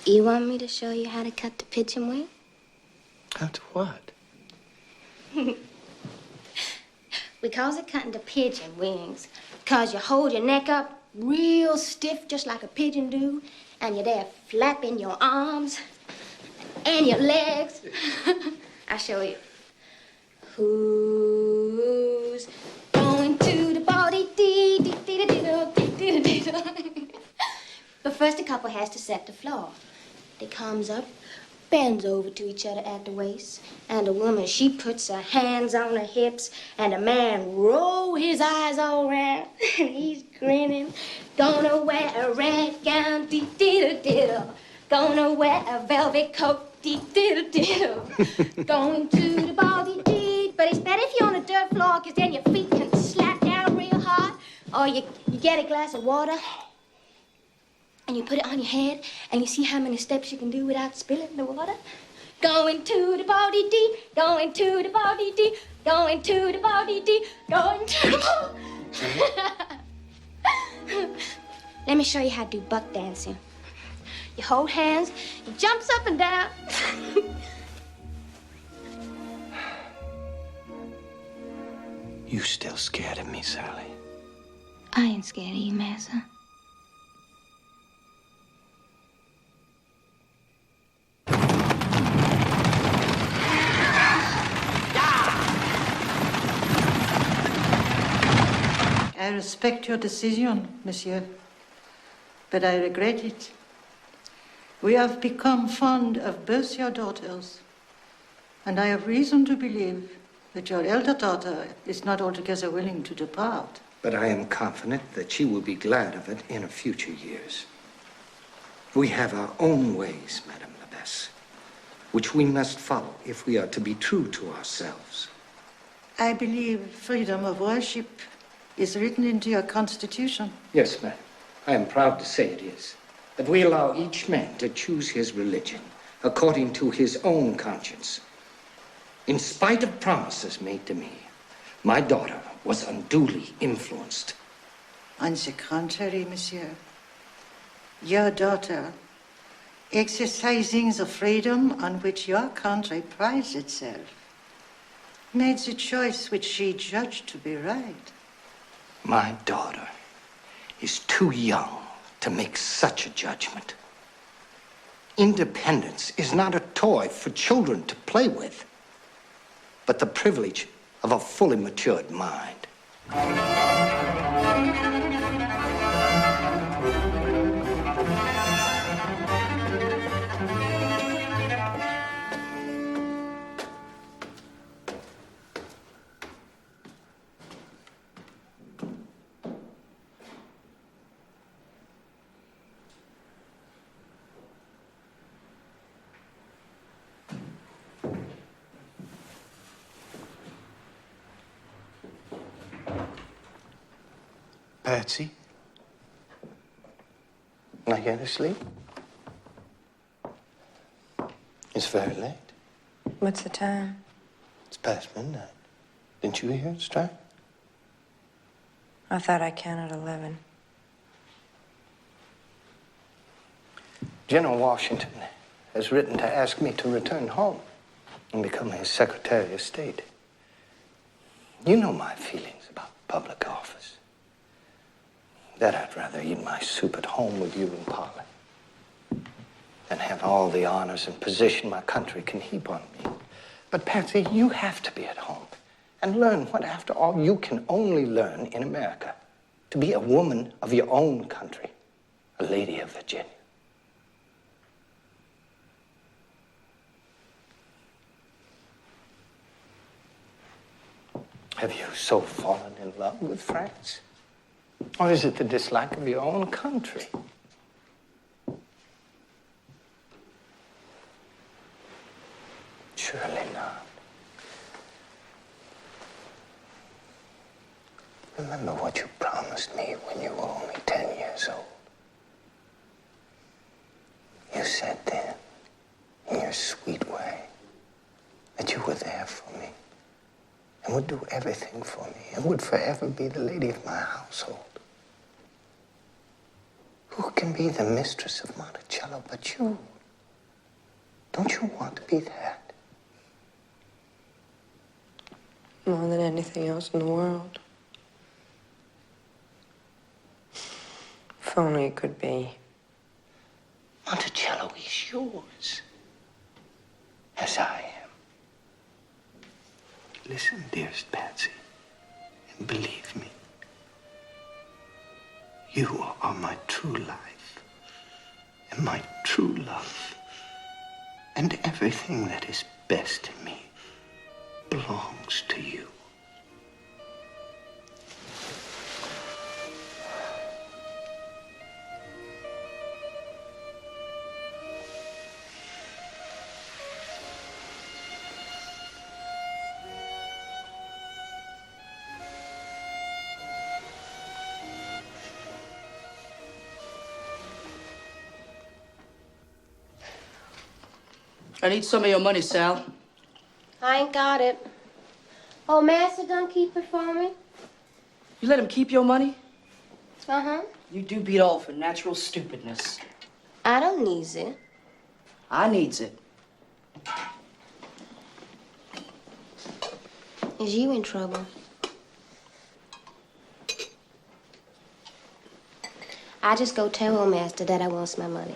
You want me to show you how to cut the pigeon wing? How to what? We calls it cutting the pigeon wings, because you hold your neck up real stiff, just like a pigeon do, and you're there flapping your arms and your legs. I'll show you. Who's going to the party? But first, a couple has to set the floor. They comes up, bends over to each other at the waist, and the woman, she puts her hands on her hips, and the man roll his eyes all around, and he's grinning. Gonna wear a red gown, dee-dee-dee-dee. Gonna wear a velvet coat, dee-dee-dee-dee. Going to the ball, dee-dee. But it's better if you're on the dirt floor, because then your feet can slap down real hard. Or you get a glass of water, and you put it on your head, and you see how many steps you can do without spilling the water. Going to the body dee, going to the body dee, going to the body dee, going to the ball. Let me show you how to do buck dancing. You hold hands, you jumps up and down. You still scared of me, Sally? I ain't scared of you, Massa. I respect your decision, monsieur, but I regret it. We have become fond of both your daughters, and I have reason to believe that your elder daughter is not altogether willing to depart. But I am confident that she will be glad of it in future years. We have our own ways, Madame Labesse, which we must follow if we are to be true to ourselves. I believe freedom of worship is written into your constitution. Yes, madam. I am proud to say it is. That we allow each man to choose his religion according to his own conscience. In spite of promises made to me, my daughter was unduly influenced. On the contrary, monsieur, your daughter, exercising the freedom on which your country prides itself, made the choice which she judged to be right. My daughter is too young to make such a judgment. Independence is not a toy for children to play with, but the privilege of a fully matured mind. Patsy? Not yet asleep? It's very late. What's the time? It's past midnight. Didn't you hear it strike? I thought I counted 11. General Washington has written to ask me to return home and become his Secretary of State. You know my feelings about public office. That I'd rather eat my soup at home with you and Polly than have all the honors and position my country can heap on me. But Patsy, you have to be at home and learn what, after all, you can only learn in America. To be a woman of your own country, a lady of Virginia. Have you so fallen in love with France? Or is it the dislike of your own country? Surely not. Remember what you promised me when you were only 10 years old. You said then, in your sweet way, that you were there for me and would do everything for me and would forever be the lady of my household. Who can be the mistress of Monticello but you? Don't you want to be that? More than anything else in the world. If only it could be. Monticello is yours, as I am. Listen, dearest Patsy, and believe me. You are my true life, and my true love, and everything that is best in me belongs to you. I need some of your money, Sal. I ain't got it. Oh, Master done keep it for me? You let him keep your money? Uh-huh. You do beat all for natural stupidness. I don't need it. I needs it. Is you in trouble? I just go tell old Master that I wants my money.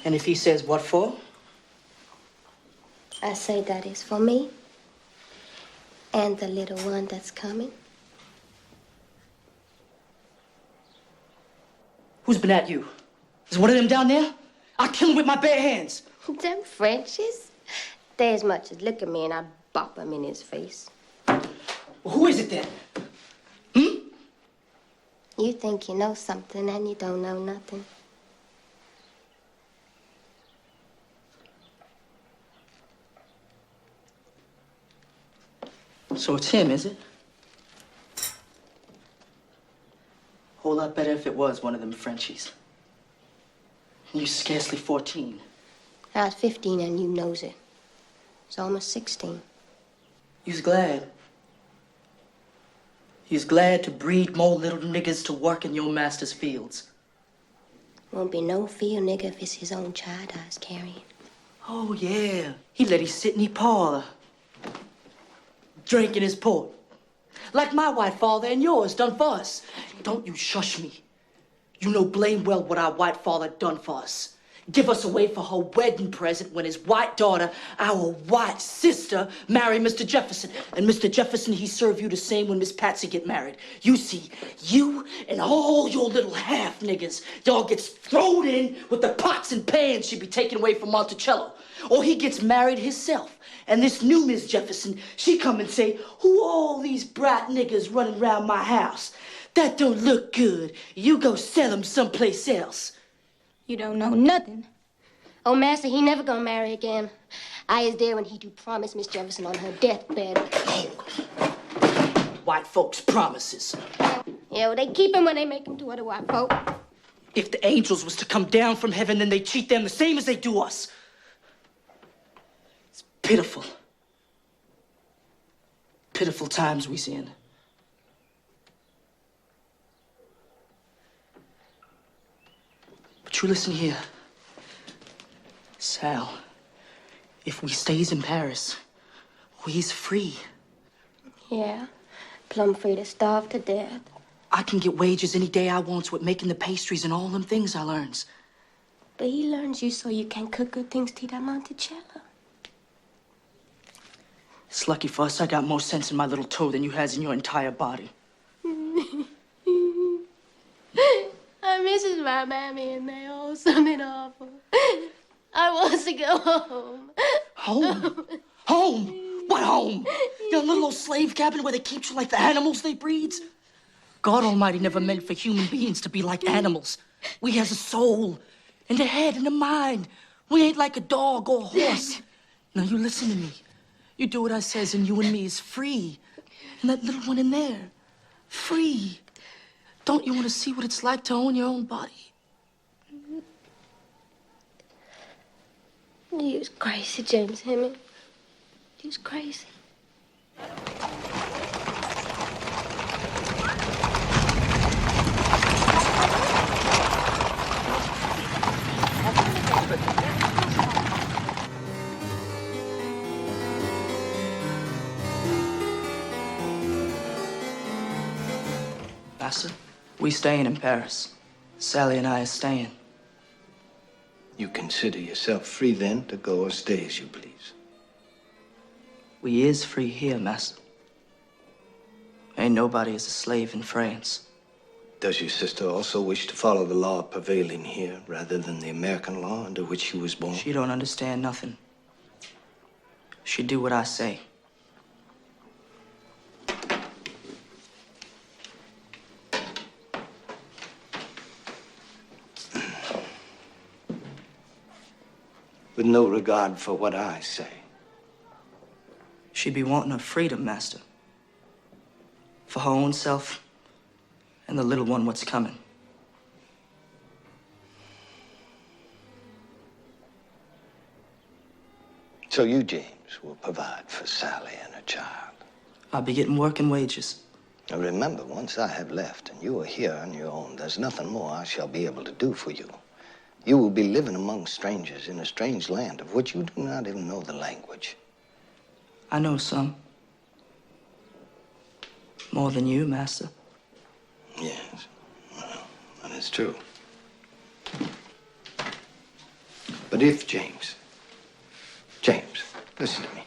And if he says what for? I say that is for me and the little one that's coming. Who's been at you? Is one of them down there? I'll kill him with my bare hands. Them Frenchies? They as much as look at me and I bop him in his face. Well, who is it then? You think you know something and you don't know nothing. So it's him, is it? Whole lot better if it was one of them Frenchies. You're scarcely 14. I was 15 and you knows it. It's almost 16. You's glad. You's glad to breed more little niggas to work in your master's fields. Won't be no field nigga if it's his own child I was carrying. Oh, yeah. He let he sit in his parlor, drinking his port. Like my white father and yours done for us. Don't you shush me. You know blame well what our white father done for us. Give us away for her wedding present when his white daughter, our white sister, married Mr. Jefferson. And Mr. Jefferson, he serve you the same when Miss Patsy get married. You see, you and all your little half niggas, y'all gets thrown in with the pots and pans she be taking away from Monticello. Or he gets married himself. And this new Miss Jefferson, she come and say, who all these bright niggas running around my house? That don't look good. You go sell them someplace else. You don't know nothing. Oh, Master, he never gonna marry again. I is there when he do promise Miss Jefferson on her deathbed. White folks' promises. Yeah, well, they keep him when they make him to other white folk. If the angels was to come down from heaven, then they treat them the same as they do us. It's pitiful. Pitiful times we see in. But you listen here. Sal, if we stays in Paris, we's free. Yeah, plumb free to starve to death. I can get wages any day I wants with making the pastries and all them things I learns. But he learns you so you can cook good things to that Monticello. It's lucky for us I got more sense in my little toe than you has in your entire body. I misses my mammy and they all something awful. I wants to go home. Home? Home? What home? Your little old slave cabin where they keep you like the animals they breeds? God Almighty never meant for human beings to be like animals. We has a soul, and a head, and a mind. We ain't like a dog or a horse. Now you listen to me. You do what I says, and you and me is free. And that little one in there, free. Don't you want to see what it's like to own your own body? You's crazy, James Hemming. You's crazy. Master, we staying in Paris. Sally and I are staying. You consider yourself free then to go or stay as you please. We is free here, Master. Ain't nobody is a slave in France. Does your sister also wish to follow the law prevailing here rather than the American law under which she was born? She don't understand nothing. She do what I say. With no regard for what I say. She be wanting her freedom, Master. For her own self and the little one what's coming. So you, James, will provide for Sally and her child. I'll be getting working wages. Now remember, once I have left and you are here on your own, there's nothing more I shall be able to do for you. You will be living among strangers in a strange land of which you do not even know the language. I know some. More than you, Master. Yes, well, that is true. But if, James, listen to me.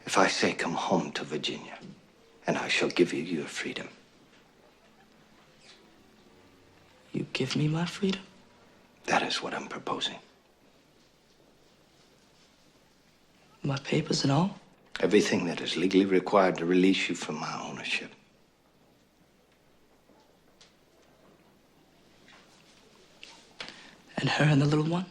If I say come home to Virginia, and I shall give you your freedom. You give me my freedom? That is what I'm proposing. My papers and all? Everything that is legally required to release you from my ownership. And her and the little one?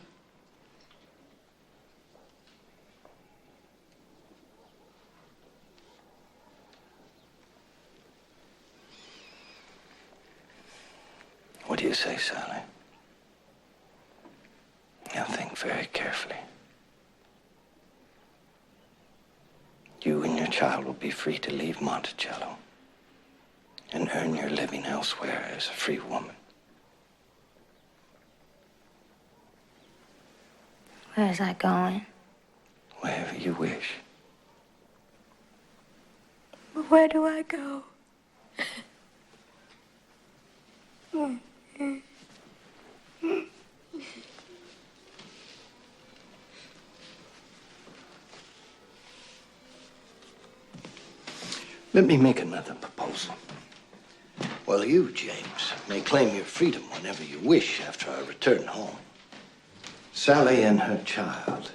What do you say, Sally? Now think very carefully. You and your child will be free to leave Monticello and earn your living elsewhere as a free woman. Where's that going? Wherever you wish. But where do I go? Let me make another proposal. Well, you, James, may claim your freedom whenever you wish after I return home. Sally and her child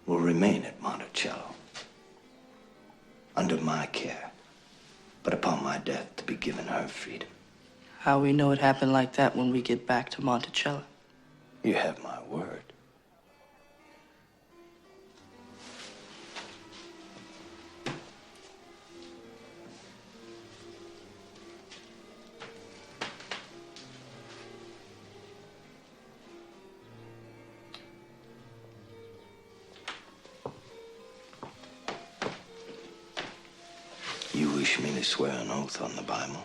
will remain at Monticello under my care, but upon my death to be given her freedom. How we know it happened like that when we get back to Monticello? You have my word. You wish me to swear an oath on the Bible?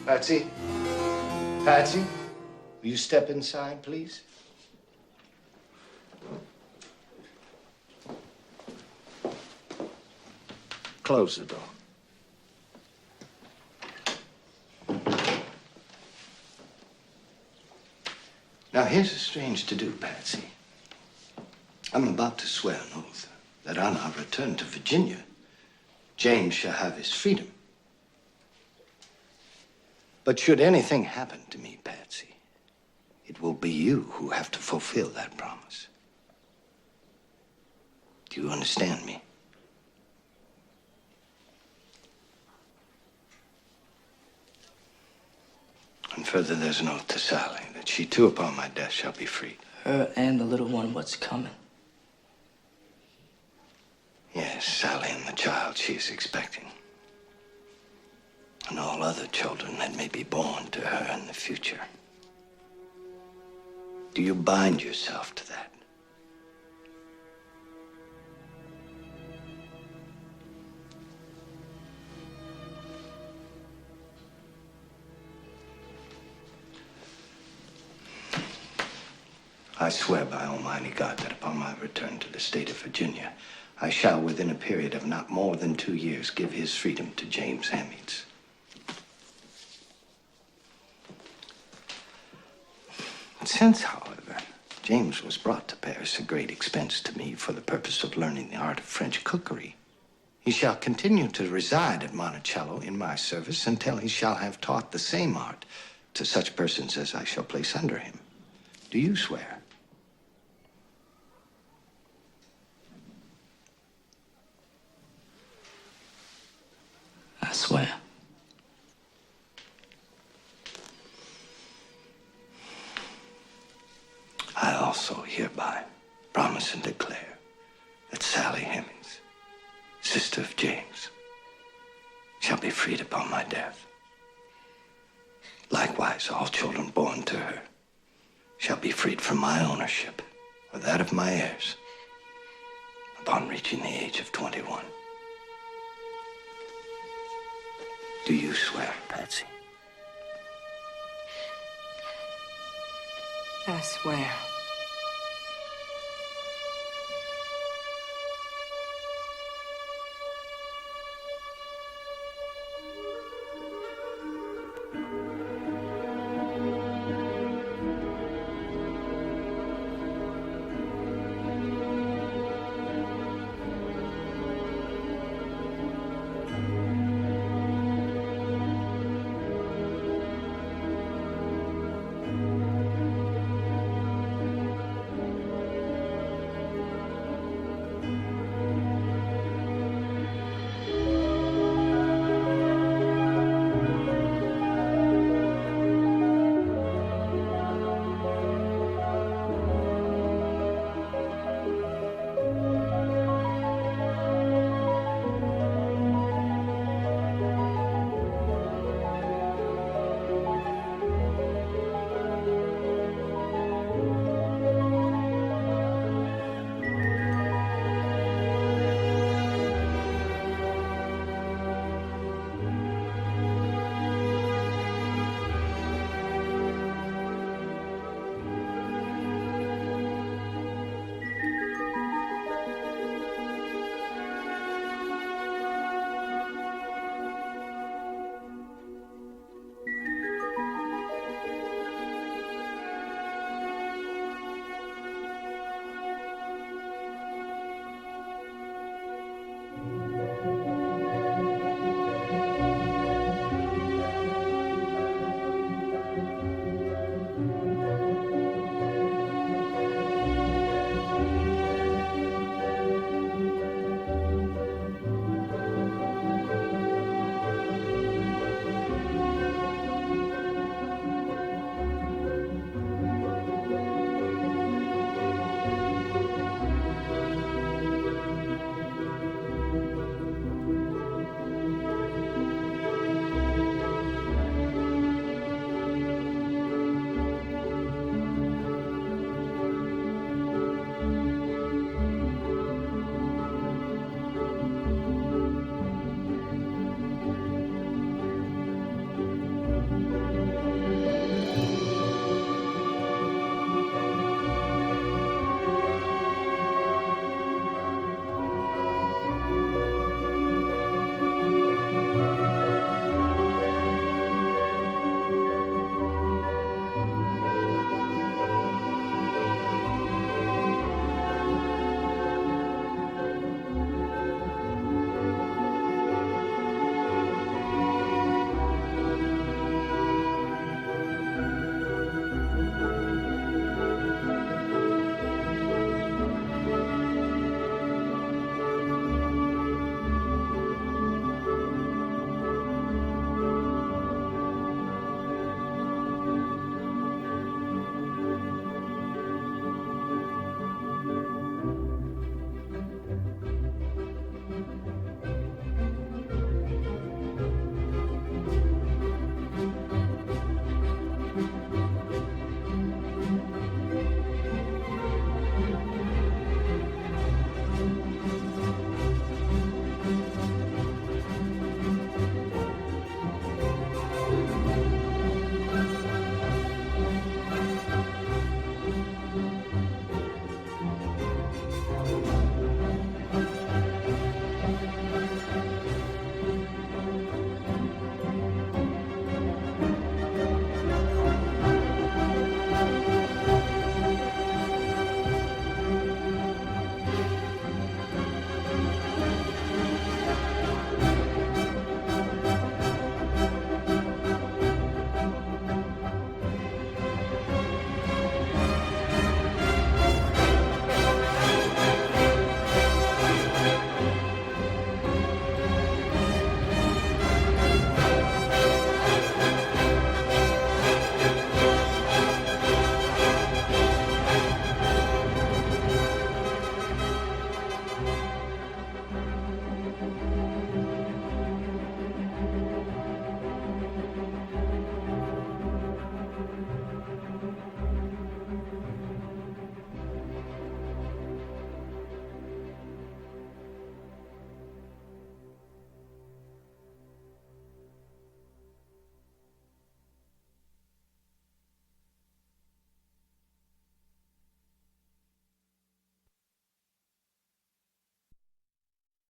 Patsy? Patsy? Will you step inside, please? Close the door. Now, here's a strange to-do, Patsy. I'm about to swear an oath that on our return to Virginia, James shall have his freedom. But should anything happen to me, Patsy, it will be you who have to fulfill that promise. Do you understand me? And further, there's an oath to Sally that she too upon my death shall be freed. Her and the little one, what's coming? Yes, Sally and the child she is expecting. And all other children that may be born to her in the future. Do you bind yourself to that? I swear by Almighty God that upon my return to the state of Virginia, I shall, within a period of not more than 2 years, give his freedom to James Hemmings. Since, however, James was brought to Paris at great expense to me for the purpose of learning the art of French cookery, he shall continue to reside at Monticello in my service until he shall have taught the same art to such persons as I shall place under him. Do you swear? I swear. I also hereby promise and declare that Sally Hemmings, sister of James, shall be freed upon my death. Likewise, all children born to her shall be freed from my ownership or that of my heirs upon reaching the age of 21. Do you swear, Patsy? I swear.